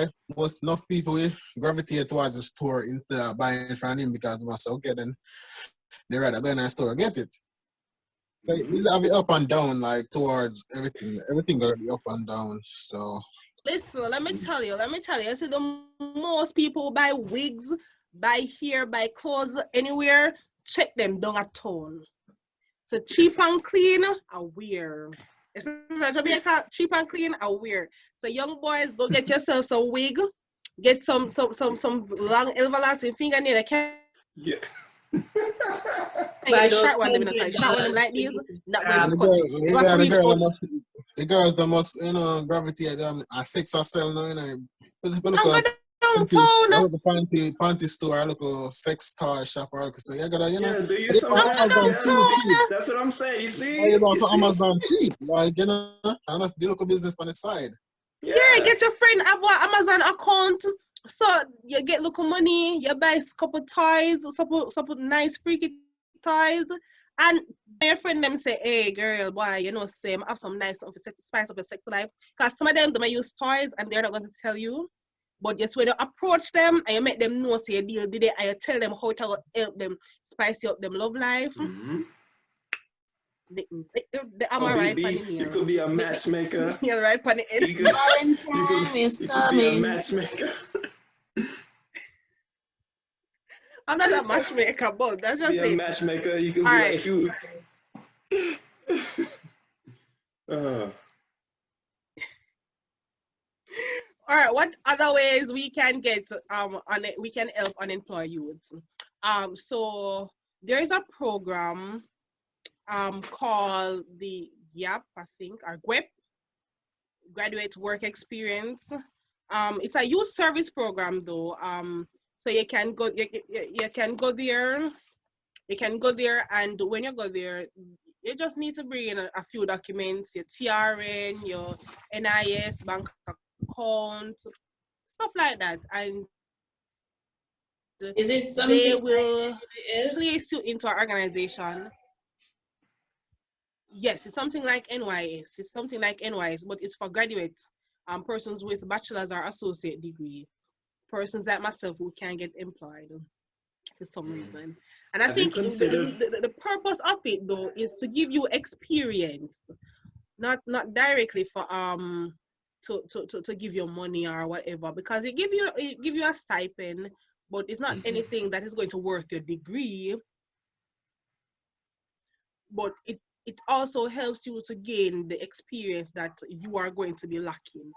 [SPEAKER 4] enough people will gravitate towards the store instead of buying from him because they must say, okay, then they rather go in the store and get it. So you have it up and down, like towards everything. Everything gonna be up and down. So
[SPEAKER 1] listen, let me tell you. I see the most people buy wigs, buy hair, buy clothes anywhere. Check them down at town. So cheap and clean are weird. Especially Jamaica, cheap and clean are weird. So young boys, go get yourself some wig, get some long everlasting fingernail.
[SPEAKER 2] Yeah.
[SPEAKER 1] Get a short one, them not short one, them like these, not going to cut it. You have to reach out.
[SPEAKER 4] the girls that must, gravitate them. A sex or sell now, Look
[SPEAKER 1] I'm going downtown.
[SPEAKER 4] the panty store, look a sex toy shop, or so you gotta,
[SPEAKER 2] Yeah, do you
[SPEAKER 4] put it
[SPEAKER 2] some
[SPEAKER 4] on
[SPEAKER 2] of that?
[SPEAKER 4] Amazon
[SPEAKER 2] Yeah,
[SPEAKER 4] cheap.
[SPEAKER 2] that's what I'm saying. You see?
[SPEAKER 4] You
[SPEAKER 2] You see?
[SPEAKER 4] Amazon cheap, like and that's the local business on the side.
[SPEAKER 1] Yeah, get your friend have an Amazon account. So you get local money, you buy a couple toys, some nice freaky toys, and your friend them say, "Hey girl, boy, same have some nice stuff to spice up your sex life." Because some of them might use toys and they're not going to tell you. But just when you approach them and you make them know say a deal did it and you tell them how to help them spice up them love life.
[SPEAKER 2] Mm-hmm.
[SPEAKER 1] I'm right for the
[SPEAKER 2] You could be a matchmaker.
[SPEAKER 1] You're right for the end.
[SPEAKER 2] You could,
[SPEAKER 3] Time is
[SPEAKER 2] you could be a
[SPEAKER 3] coming.
[SPEAKER 2] matchmaker.
[SPEAKER 1] I'm not a matchmaker, but that's just
[SPEAKER 2] Be a
[SPEAKER 1] it.
[SPEAKER 2] matchmaker. You could
[SPEAKER 1] All
[SPEAKER 2] be
[SPEAKER 1] right.
[SPEAKER 2] like if you.
[SPEAKER 1] All right. What other ways we can get we can help unemployed youths? So there is a program called the GAP, I think, or GWEP, Graduate Work Experience. It's a youth service program though. So you can go you can go there. You can go there, and when you go there, you just need to bring in a few documents, your TRN, your NIS, bank account, stuff like that, and
[SPEAKER 3] Is it
[SPEAKER 1] they
[SPEAKER 3] something
[SPEAKER 1] will
[SPEAKER 3] is?
[SPEAKER 1] place you into an organization. Yes, it's something like NYS. It's something like NYS, but it's for graduates, persons with bachelor's or associate degree, persons like myself who can get employed for some reason. And I
[SPEAKER 2] Have you
[SPEAKER 1] think
[SPEAKER 2] considered?
[SPEAKER 1] the purpose of it though is to give you experience, not directly for to give you money or whatever, because it give you a stipend, but it's not anything that is going to worth your degree. But it also helps you to gain the experience that you are going to be lacking.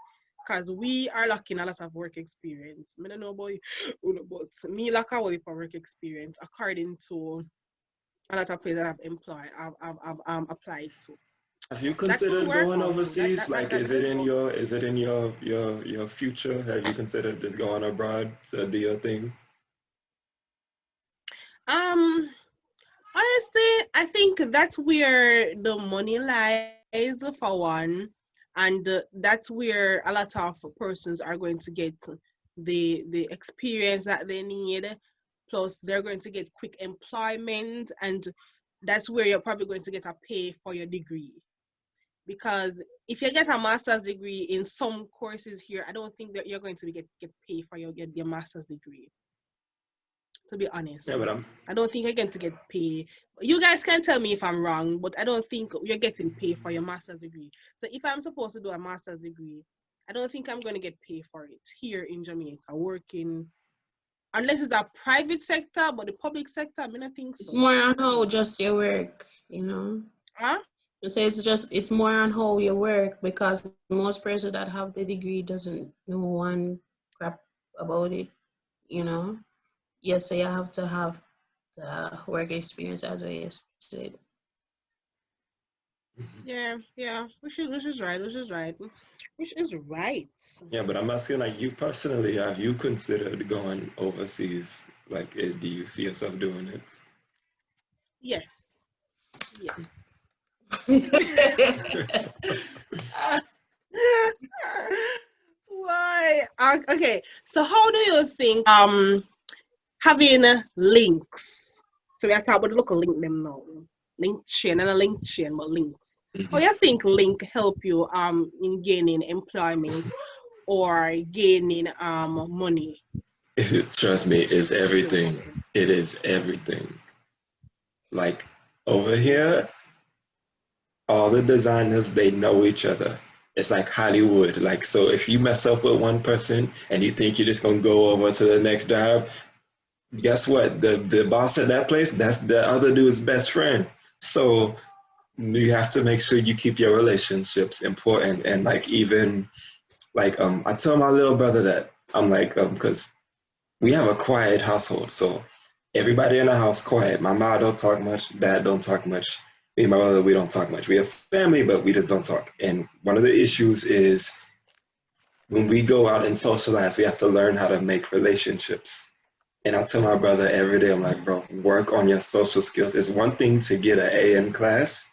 [SPEAKER 1] Because we are lacking a lot of work experience. I don't know about you, but me lack a lot of work experience according to a lot of places that I've applied to.
[SPEAKER 2] Have you
[SPEAKER 1] That could
[SPEAKER 2] considered
[SPEAKER 1] work
[SPEAKER 2] going
[SPEAKER 1] also.
[SPEAKER 2] overseas? Like, is it in
[SPEAKER 1] Also.
[SPEAKER 2] your future? Have you considered just going abroad to do your thing?
[SPEAKER 1] Honestly, I think that's where the money lies for one, and that's where a lot of persons are going to get the experience that they need. Plus, they're going to get quick employment, and that's where you're probably going to get a pay for your degree. Because if you get a master's degree in some courses here, I don't think that you're going to get paid for your master's degree. To be honest,
[SPEAKER 2] Yeah, but
[SPEAKER 1] I don't think you're going to get paid. You guys can tell me if I'm wrong, but I don't think you're getting paid for your master's degree. So if I'm supposed to do a master's degree, I don't think I'm going to get paid for it here in Jamaica working, unless it's a private sector, but the public sector, I mean, I think so.
[SPEAKER 3] It's more on how just your work, you know.
[SPEAKER 1] Huh?
[SPEAKER 3] You say it's more on how you work, because most person that have the degree doesn't know one crap about it, you know. Yes, so you have to have the work experience as well, you said.
[SPEAKER 1] Yeah, which is right.
[SPEAKER 2] Yeah, but I'm asking, like, you personally, have you considered going overseas? Like, do you see yourself doing it?
[SPEAKER 1] Yes. Why? Okay. So how do you think having links? So we are talking about the local link them now. Link chain and a link chain, but links. How you think link help you in gaining employment or gaining money?
[SPEAKER 2] Trust me, it's everything. It is everything. Like, over here, all the designers, they know each other. It's like Hollywood. Like, so if you mess up with one person and you think you're just gonna go over to the next job, guess what? The boss at that place, that's the other dude's best friend. So you have to make sure you keep your relationships important. And like, even like, I tell my little brother that I'm like, because we have a quiet household, so everybody in the house quiet. My mom don't talk much, dad don't talk much. Me and my brother, we don't talk much. We have family, but we just don't talk. And one of the issues is when we go out and socialize, we have to learn how to make relationships. And I tell my brother every day, I'm like, bro, work on your social skills. It's one thing to get an A in class,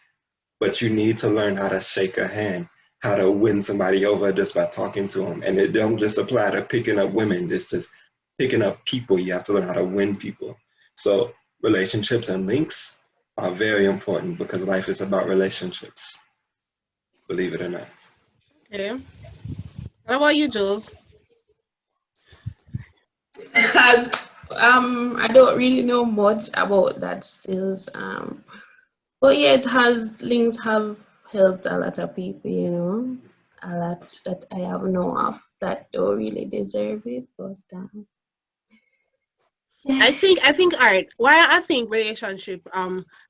[SPEAKER 2] but you need to learn how to shake a hand, how to win somebody over just by talking to them. And it don't just apply to picking up women. It's just picking up people. You have to learn how to win people. So relationships and links are very important because life is about relationships, believe it or not.
[SPEAKER 1] Okay. What about you, Jules?
[SPEAKER 3] As I don't really know much about that stills. But yeah, it has links have helped a lot of people, you know. A lot that I have known of that don't really deserve it, but
[SPEAKER 1] I think all right. Why I think relationship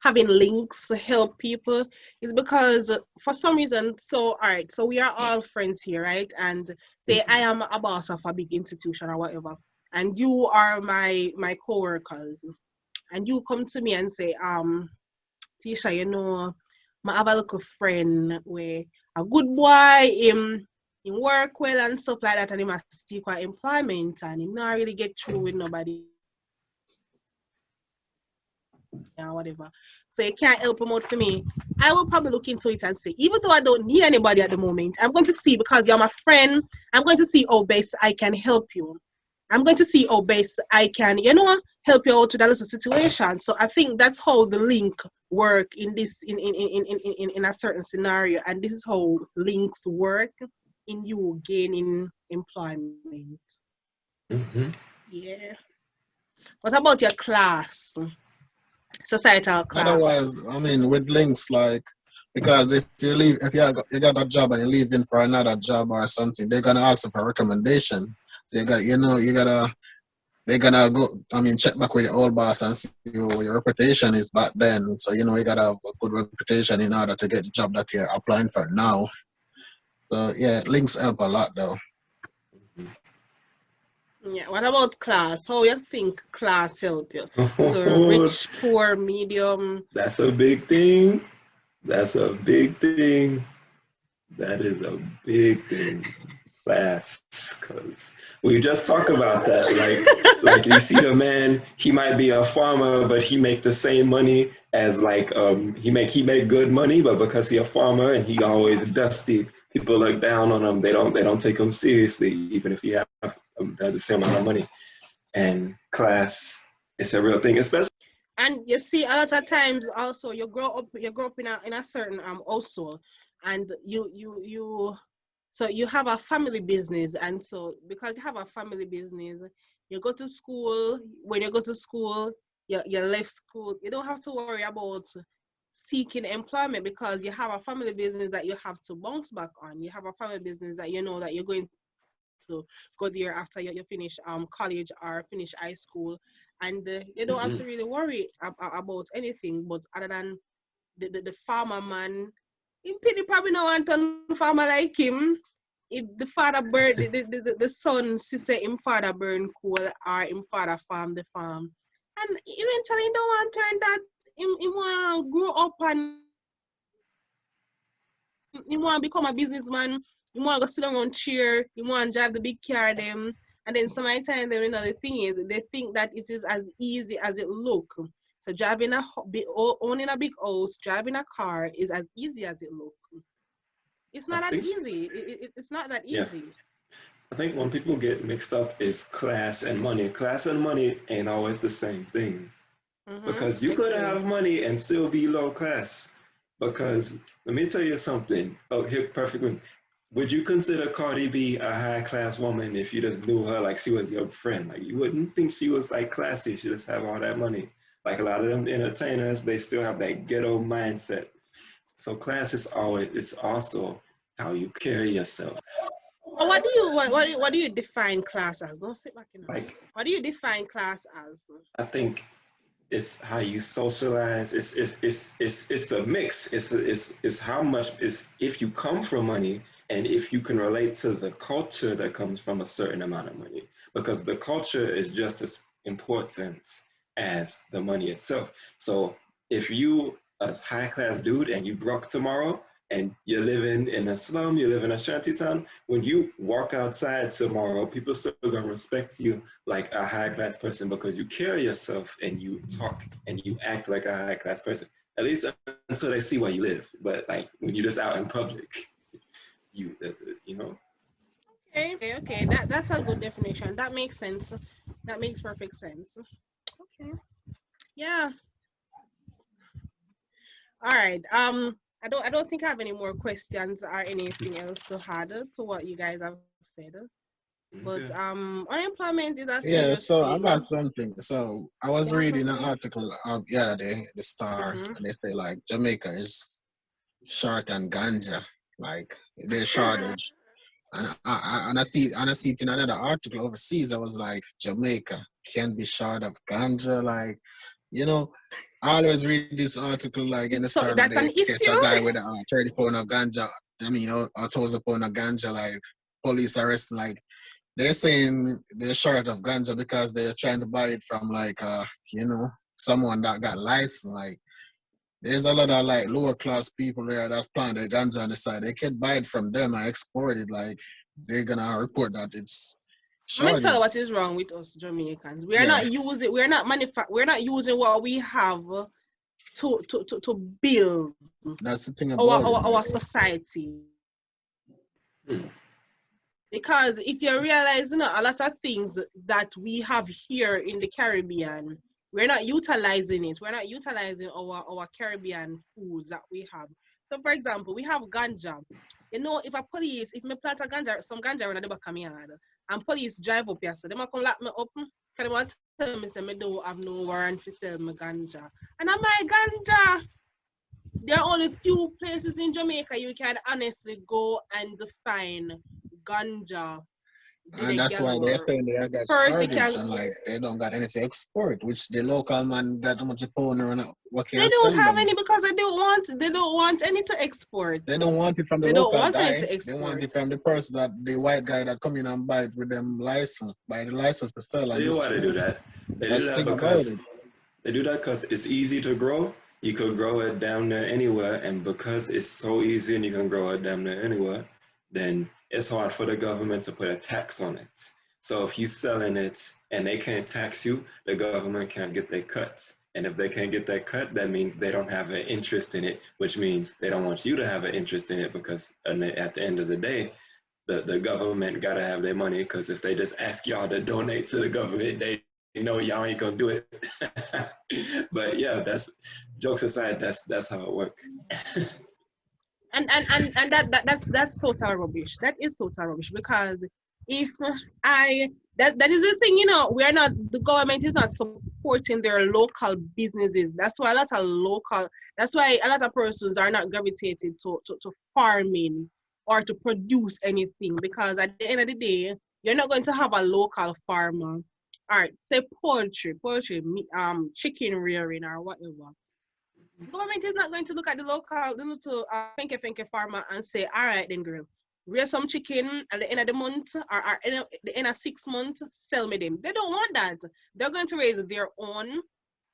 [SPEAKER 1] having links help people is because for some reason, so all right, so we are all friends here, right? And say I am a boss of a big institution or whatever, and you are my co-workers, and you come to me and say, Tisha, you know, I have a little friend where a good boy him work well and stuff like that, and he must seek for employment and he not really get through with nobody or whatever. So you can't help him out for me. I will probably look into it and say, even though I don't need anybody at the moment, I'm going to see, because you're my friend, I'm going to see how best I can help you. I'm going to see how best I can, help you out to that little situation. So I think that's how the link work in this in a certain scenario, and this is how links work in you gaining employment.
[SPEAKER 2] Mm-hmm.
[SPEAKER 1] Yeah. What about your class? Societal class.
[SPEAKER 4] Otherwise, I mean, with links, like, because if you got a job and you're leaving for another job or something, they're gonna ask you for a recommendation. So they're gonna go. I mean, check back with your old boss and see what your reputation is back then. So you gotta have a good reputation in order to get the job that you're applying for now. So yeah, links help a lot, though.
[SPEAKER 1] Yeah. What about class? How you think class help you? So rich, poor, medium.
[SPEAKER 2] That's a big thing. That's a big thing. That is a big thing. Class, because we just talk about that. Like you see the man, he might be a farmer, but he make the same money as like he make good money, but because he a farmer and he always dusty, people look down on him. They don't take him seriously, even if he have the same amount of money. And class, it's a real thing, especially.
[SPEAKER 1] And you see, a lot of times also you grow up in a certain household, and so you have a family business, and so because you have a family business, you go to school. When you go to school, you left school. You don't have to worry about seeking employment because you have a family business that you have to bounce back on. You have a family business that you know that you're going to go there after you finish college or finish high school, and you don't have to really worry about anything. But other than the farmer man, him probably no want to farmer like him. If the father burn the son, she say him father burn coal or him father farm the farm, and eventually he don't want to turn that. Him want to grow up and he want to become a businessman. He want to go sit down on chair. He want to drive the big car them. And then sometimes the thing is, they think that it is as easy as it look. So owning a big house, driving a car is as easy as it look. It's not that easy. It's not that easy.
[SPEAKER 2] I think when people get mixed up is class and money. Class and money ain't always the same thing. Because you could have money and still be low class. Because let me tell you something. Oh, here, perfectly. Would you consider Cardi B a high class woman if you just knew her like she was your friend? Like you wouldn't think she was like classy. She just have all that money. Like a lot of them entertainers, they still have that ghetto mindset. So class is always, it's also how you carry yourself.
[SPEAKER 1] What do you define class as? Don't sit back in. Like, what do you define class as?
[SPEAKER 2] I think it's how you socialize. It's a mix. It's how much is if you come from money and if you can relate to the culture that comes from a certain amount of money, because the culture is just as important as the money itself. So if you a high class dude and you broke tomorrow and you're living in a slum, you live in a shanty town, when you walk outside tomorrow, people still gonna respect you like a high class person because you carry yourself and you talk and you act like a high class person. At least until they see where you live. But like when you're just out in public, you know.
[SPEAKER 1] Okay. That's a good definition. That makes sense. That makes perfect sense. Okay. Yeah. All right. I don't think I have any more questions or anything else to add to what you guys have said. But unemployment is a serious
[SPEAKER 4] so
[SPEAKER 1] thing.
[SPEAKER 4] I got something. So I was reading an article the other day, the Star, and they say like Jamaica is short on ganja, like they're shortage. And I see it in another article overseas. I was like, Jamaica can be short of ganja, like, you know. I always read this article like in the
[SPEAKER 1] So
[SPEAKER 4] Star.
[SPEAKER 1] that's an issue.
[SPEAKER 4] A guy with 30 pound of ganja. I mean, 1,000 pound of ganja, like police arresting, like. They're saying they're short of ganja because they're trying to buy it from like someone that got licensed. Like there's a lot of like lower class people there that plant their ganja on the side. They can buy it from them and export it. Like they're gonna report that it's
[SPEAKER 1] short. I'm gonna tell you what is wrong with us Jamaicans. We're not using what we have to build.
[SPEAKER 4] That's the thing about
[SPEAKER 1] our society. Because if you realize, a lot of things that we have here in the Caribbean, we're not utilizing it. We're not utilizing our Caribbean foods that we have. So, for example, we have ganja. If me plant some ganja around the back of my yard, and police drive up here, so they might come lock me up, because they want to tell me, say, I don't have no warrant to sell my ganja. And I'm like, ganja! There are only few places in Jamaica you can honestly go and find ganja.
[SPEAKER 4] And that's why they're saying they got shortage and like they don't got anything to export, which the local man got how much owner and what can
[SPEAKER 1] they don't have any because they don't want any to export.
[SPEAKER 4] They don't want it from the local guy. They want it from the person the white guy that come in and buy it with them license, buy the license to sell.
[SPEAKER 2] They do why they do that. They do that because it's easy to grow. You could grow it down there anywhere, and because it's so easy and you can grow it down there anywhere, then it's hard for the government to put a tax on it. So if you're selling it and they can't tax you, the government can't get their cuts. And if they can't get that cut, that means they don't have an interest in it, which means they don't want you to have an interest in it because at the end of the day, the government got to have their money, because if they just ask y'all to donate to the government, they know y'all ain't gonna do it. But yeah, that's jokes aside, that's how it works.
[SPEAKER 1] That's total rubbish. That is total rubbish because if that is the thing, we are not, the government is not supporting their local businesses. That's why a lot of persons are not gravitated to farming or to produce anything, because at the end of the day you're not going to have a local farmer. All right, say poultry, chicken rearing or whatever. Government is not going to look at the little finke farmer and say, all right then girl, rear some chicken at the end of the month, or at the end of 6 months, sell me them. They don't want that. They're going to raise their own,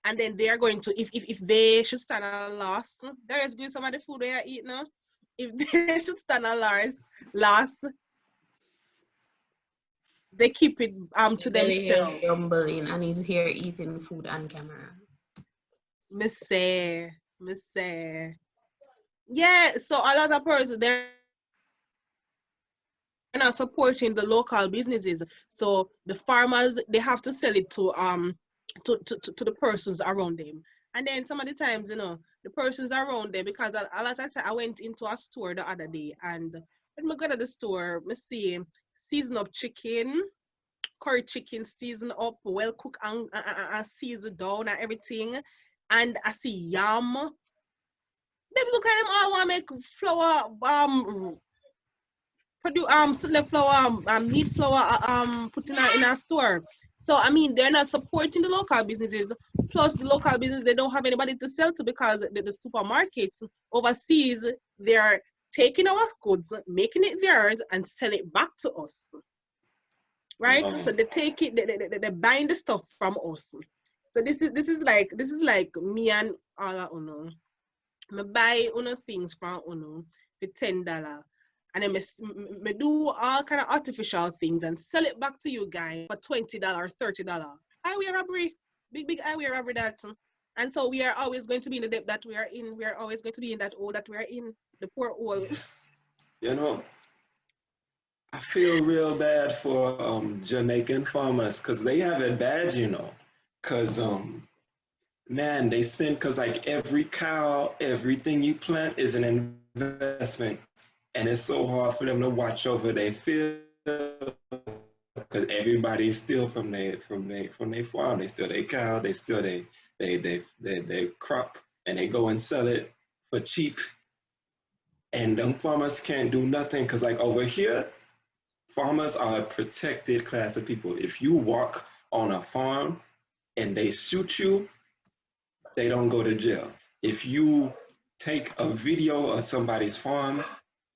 [SPEAKER 1] and then they are going to, if they should stand a loss, there is good some of the food they are eating now. If they should stand a loss, they keep it to
[SPEAKER 3] Belly hair is
[SPEAKER 1] themselves.
[SPEAKER 3] rumbling and he's here eating food on camera.
[SPEAKER 1] Me say. Yeah, so a lot of persons, they're not supporting the local businesses. So the farmers, they have to sell it to the persons around them. And then some of the times, the persons around them, because a lot of time I went into a store the other day, and when I go to the store, I see season up chicken, curry chicken season up, well cooked and seasoned down and everything. And I see yam. They look like them all want to make flour, produce the flour, meat flour, put in a store. So I mean, they're not supporting the local businesses. Plus, the local business, they don't have anybody to sell to, because the supermarkets overseas, they're taking our goods, making it theirs, and sell it back to us. Right? So they take it, they buying the stuff from us. So this is like me and all of uno. I buy uno things from uno for $10. And then me do all kind of artificial things and sell it back to you guys for $20, $30. Highway robbery, big highway robbery that. And so we are always going to be in the debt that we are in. We are always going to be in that hole that we are in, the poor hole.
[SPEAKER 2] I feel real bad for Jamaican farmers because they have it bad, because man, they spend, because like every cow, everything you plant is an investment, and it's so hard for them to watch over their field because everybody's still from their farm. They steal their cow, they steal they crop, and they go and sell it for cheap. And them farmers can't do nothing because like over here, farmers are a protected class of people. If you walk on a farm and they shoot you, they don't go to jail. If you take a video of somebody's farm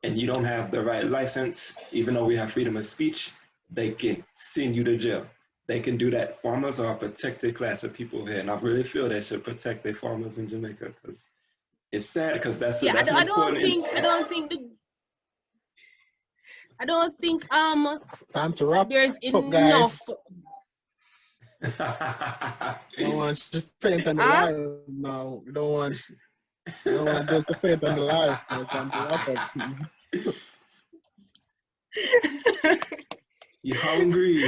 [SPEAKER 2] and you don't have the right license, even though we have freedom of speech, they can send you to jail. They can do that. Farmers are a protected class of people here, and I really feel they should protect their farmers in Jamaica, because it's sad, because that's an important.
[SPEAKER 1] I don't think
[SPEAKER 4] Time to wrap
[SPEAKER 1] there's
[SPEAKER 4] up, guys.
[SPEAKER 1] enough.
[SPEAKER 4] Don't want you to faint on the live now. We don't want you to faint on the live. So time to wrap up.
[SPEAKER 2] You hungry?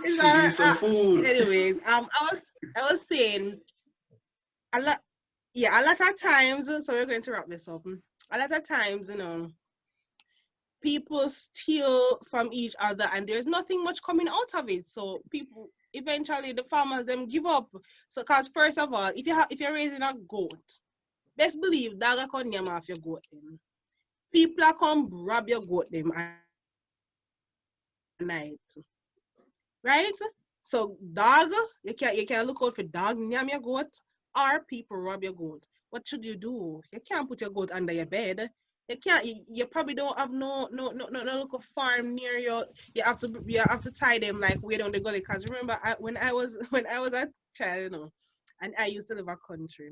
[SPEAKER 2] She need some food.
[SPEAKER 1] Anyways, I was saying a lot of times, so we're going to wrap this up. A lot of times, people steal from each other and there's nothing much coming out of it. So people, eventually the farmers, them give up. So because first of all, if you're raising a goat, best believe dog are come yam off your goat them. People are come rob your goat them at night. Right? So dog, you can look out for dog yam your goat, or people rob your goat. What should you do? You can't put your goat under your bed. You probably don't have no local farm near you. You have to tie them like way down the gully. Cause remember when I was a child, and I used to live a country.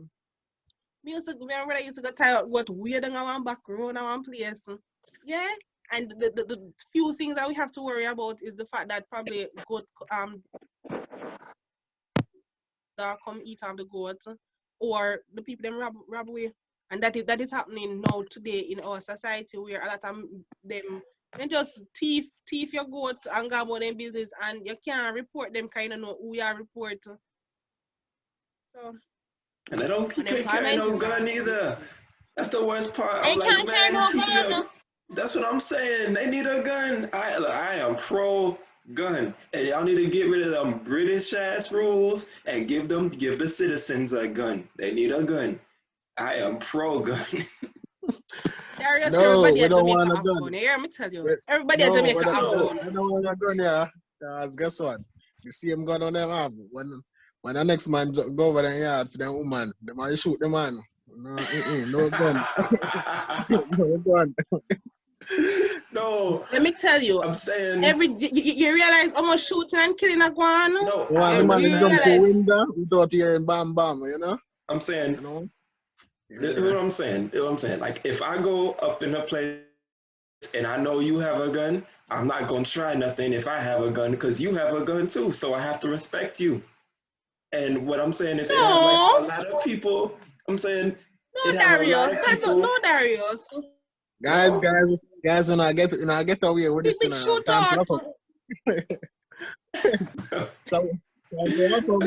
[SPEAKER 1] Remember I used to go tie out what weird on one back road on one place. Yeah. And the few things that we have to worry about is the fact that probably goat that come eat off the goat, or the people them rob away. And that is happening now today in our society, where a lot of them just thief your goat and go about their business, and you can't report them, kind of know who you are report. So
[SPEAKER 2] And I don't, you can't carry no gun either. That's the worst part.
[SPEAKER 5] They
[SPEAKER 2] I'm like,
[SPEAKER 5] can't carry
[SPEAKER 2] man,
[SPEAKER 5] no
[SPEAKER 2] you should
[SPEAKER 5] gun.
[SPEAKER 2] have. That's what I'm saying. They need a gun. I am pro gun, and y'all need to get rid of them British ass rules and give the citizens a gun. They need a gun. I am pro gun.
[SPEAKER 5] Darius,
[SPEAKER 4] No,
[SPEAKER 5] everybody
[SPEAKER 4] we
[SPEAKER 5] at
[SPEAKER 4] don't
[SPEAKER 5] Jamaica
[SPEAKER 4] want a
[SPEAKER 5] have
[SPEAKER 4] gun.
[SPEAKER 5] gun. You hear me tell you?
[SPEAKER 4] We-
[SPEAKER 5] Everybody at
[SPEAKER 4] No,
[SPEAKER 5] Jamaica have
[SPEAKER 2] No.
[SPEAKER 5] gun.
[SPEAKER 4] I don't want a gun, yeah. Cause guess what? The same gun on them have. When the next man go over the yard for them woman, the man shoot the man. No, no gun. No gun.
[SPEAKER 2] No,
[SPEAKER 5] Let me tell you.
[SPEAKER 2] I'm saying
[SPEAKER 5] You realize almost shooting and killing a gun?
[SPEAKER 2] no.
[SPEAKER 4] The
[SPEAKER 2] I
[SPEAKER 4] man jump
[SPEAKER 2] understand.
[SPEAKER 4] through window without hearing bam bam, you know?
[SPEAKER 2] I'm saying
[SPEAKER 4] You know?
[SPEAKER 2] this is what I'm saying. This is what I'm saying. Like if I go up in a place and I know you have a gun, I'm not gonna try nothing if I have a gun because you have a gun too. So I have to respect you. And what I'm saying is, it have like a lot of people. I'm saying
[SPEAKER 5] No,
[SPEAKER 2] it have a lot
[SPEAKER 5] Darius.
[SPEAKER 2] of people.
[SPEAKER 5] No, Darius.
[SPEAKER 4] Guys,
[SPEAKER 2] No.
[SPEAKER 4] when I get away with it,
[SPEAKER 5] Big
[SPEAKER 4] time to
[SPEAKER 5] shootout.
[SPEAKER 4] wrap up. Time to wrap up.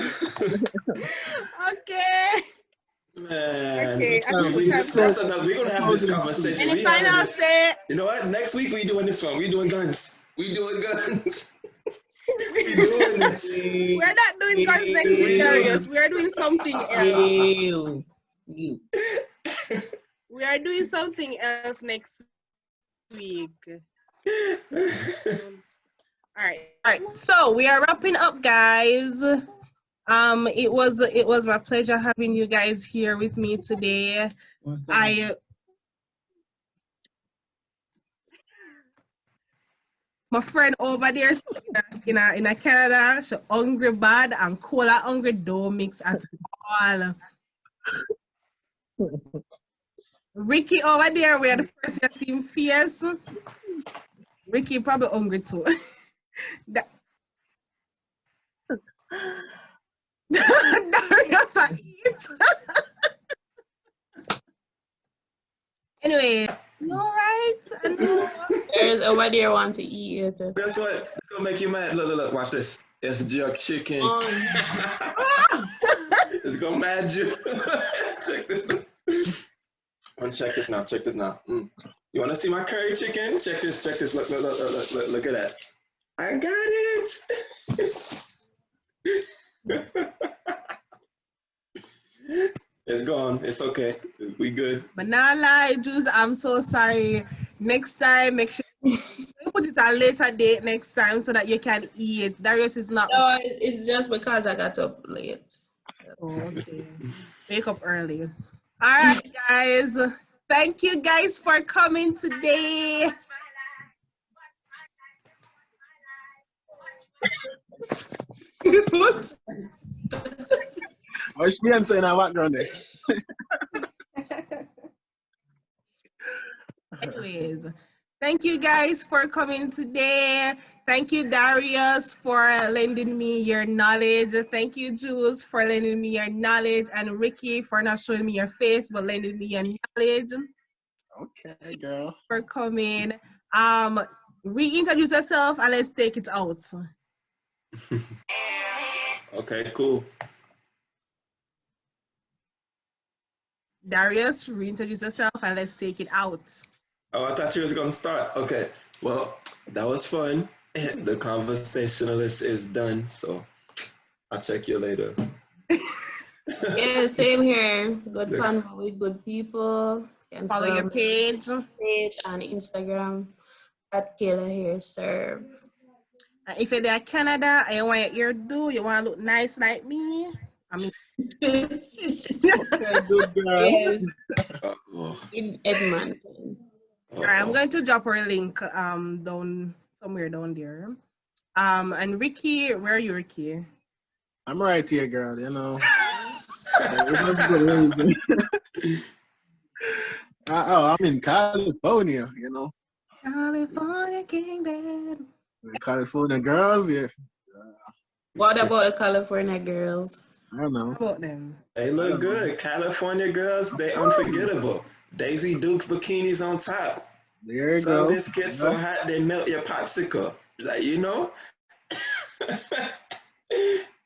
[SPEAKER 5] Okay.
[SPEAKER 2] Man,
[SPEAKER 5] Okay, I think
[SPEAKER 2] that's another. We're gonna have this conversation.
[SPEAKER 5] Any
[SPEAKER 2] We having
[SPEAKER 5] final
[SPEAKER 2] this.
[SPEAKER 5] say?
[SPEAKER 2] You know what? Next week we doing this one. We doing guns. We doing guns. We doing this.
[SPEAKER 5] We're not doing guns next week, Darius. We are doing something else.
[SPEAKER 3] You.
[SPEAKER 5] We are doing something else next week. All right.
[SPEAKER 1] So we are wrapping up, guys. It was my pleasure having you guys here with me today. My friend over there in a Canada, she hungry bad and cola hungry don't mix at all. Ricki over there, we are the first we see him fierce. Ricki probably hungry too. Darius a eat. Anyway, no right? I know.
[SPEAKER 3] There's over there want to eat it.
[SPEAKER 2] Guess what? It's gonna make you mad. Look, watch this. It's jerk chicken. It's gonna mad you. Check this now. Check this now. You wanna see my curry chicken? Check this. Look at that. I got it. It's gone. It's okay. We good.
[SPEAKER 1] But now lie, Jewlez, I'm so sorry. Next time, make sure you put it a later date next time so that you can eat. Darius is not.
[SPEAKER 3] No, it's just because I got up late.
[SPEAKER 1] Oh, okay. Wake up early. All right, guys. Thank you guys for coming today.
[SPEAKER 4] What's she saying in our background there?
[SPEAKER 1] Anyways, thank you guys for coming today. Thank you, Darius, for lending me your knowledge. Thank you, Jewlez, for lending me your knowledge, and Ricki for not showing me your face but lending me your knowledge.
[SPEAKER 4] Okay, girl.
[SPEAKER 1] For coming. Reintroduce yourself and let's take it out.
[SPEAKER 2] Okay, cool.
[SPEAKER 1] Darius, reintroduce yourself and let's take it out.
[SPEAKER 2] Oh, I thought you was gonna start. Okay. Well, that was fun. The conversationalist is done, so I'll check you later.
[SPEAKER 3] Yeah, same here. Good convo with good people. Can
[SPEAKER 1] Follow your page
[SPEAKER 3] on Instagram at Kayla Here Serve.
[SPEAKER 1] If you're there in Canada and you want your ear do, you want to look nice like me. I mean,
[SPEAKER 4] Good girl.
[SPEAKER 3] Yes. In Edmonton.
[SPEAKER 1] all right, I'm going to drop her link down somewhere down there. And Ricki, where are you, Ricki?
[SPEAKER 4] I'm right here, girl, you know. I'm in California, you know.
[SPEAKER 1] California King Bed.
[SPEAKER 4] California girls, yeah.
[SPEAKER 3] What about the California girls?
[SPEAKER 4] I don't know.
[SPEAKER 1] How about them?
[SPEAKER 2] They look good. California girls, they unforgettable. Daisy Dukes bikinis on top.
[SPEAKER 4] There you
[SPEAKER 2] Some
[SPEAKER 4] go.
[SPEAKER 2] biscuits so hot they melt your popsicle. Like, you know?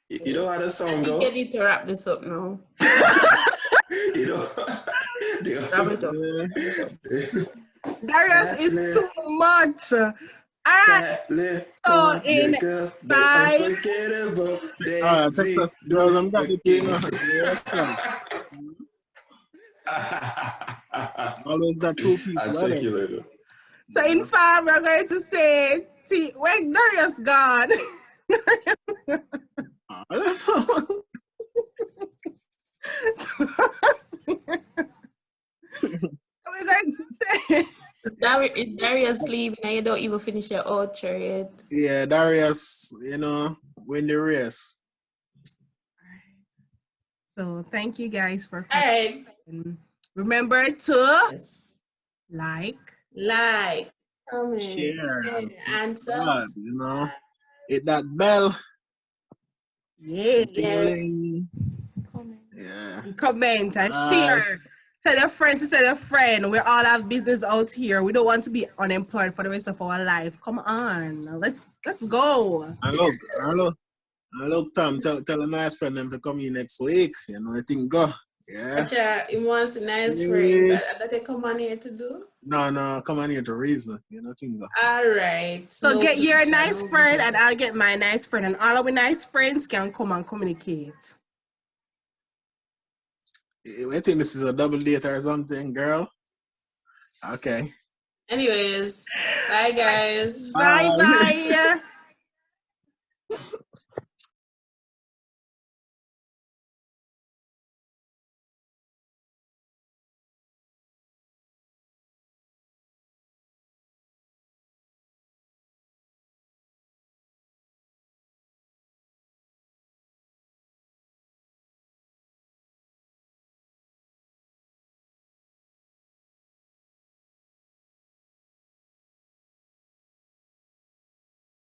[SPEAKER 2] You know how the song
[SPEAKER 3] I think
[SPEAKER 2] goes.
[SPEAKER 3] you need to wrap this up now.
[SPEAKER 2] You know,
[SPEAKER 3] Wrap it up.
[SPEAKER 1] Darius is too much. Alright,
[SPEAKER 2] Fat little
[SPEAKER 1] so in
[SPEAKER 2] niggas, they
[SPEAKER 1] 5,
[SPEAKER 2] unforgettable. They
[SPEAKER 4] Texas girls, I'm got the thing. Always got two people.
[SPEAKER 2] I'll check you later.
[SPEAKER 1] so in 5, we're going to say, wait, Darius gone. We're going to say,
[SPEAKER 3] Darius leaving and you don't even finish your outro yet.
[SPEAKER 4] Yeah, Darius, you know, win the race.
[SPEAKER 1] so thank you guys for
[SPEAKER 3] All right.
[SPEAKER 1] coming. Remember to
[SPEAKER 3] Yes.
[SPEAKER 1] like,
[SPEAKER 3] comment,
[SPEAKER 4] Share,
[SPEAKER 3] share, and
[SPEAKER 4] God, you know, hit that bell.
[SPEAKER 1] yeah,
[SPEAKER 3] Yes.
[SPEAKER 4] Yeah.
[SPEAKER 1] comment and share. Tell your friend to tell your friend. We all have business out here. We don't want to be unemployed for the rest of our life. Come on, let's go.
[SPEAKER 4] And look, Tom, tell a nice friend them to come in next week. You know, I think go. Yeah.
[SPEAKER 3] But he wants nice friends. That they come on here to do.
[SPEAKER 4] No, come on here to reason. You know, things go.
[SPEAKER 3] All right.
[SPEAKER 1] So get your nice friend and I'll get my nice friend, and all our nice friends can come and communicate.
[SPEAKER 4] I think this is a double date or something, girl. Okay.
[SPEAKER 3] Anyways, bye guys.
[SPEAKER 1] Bye.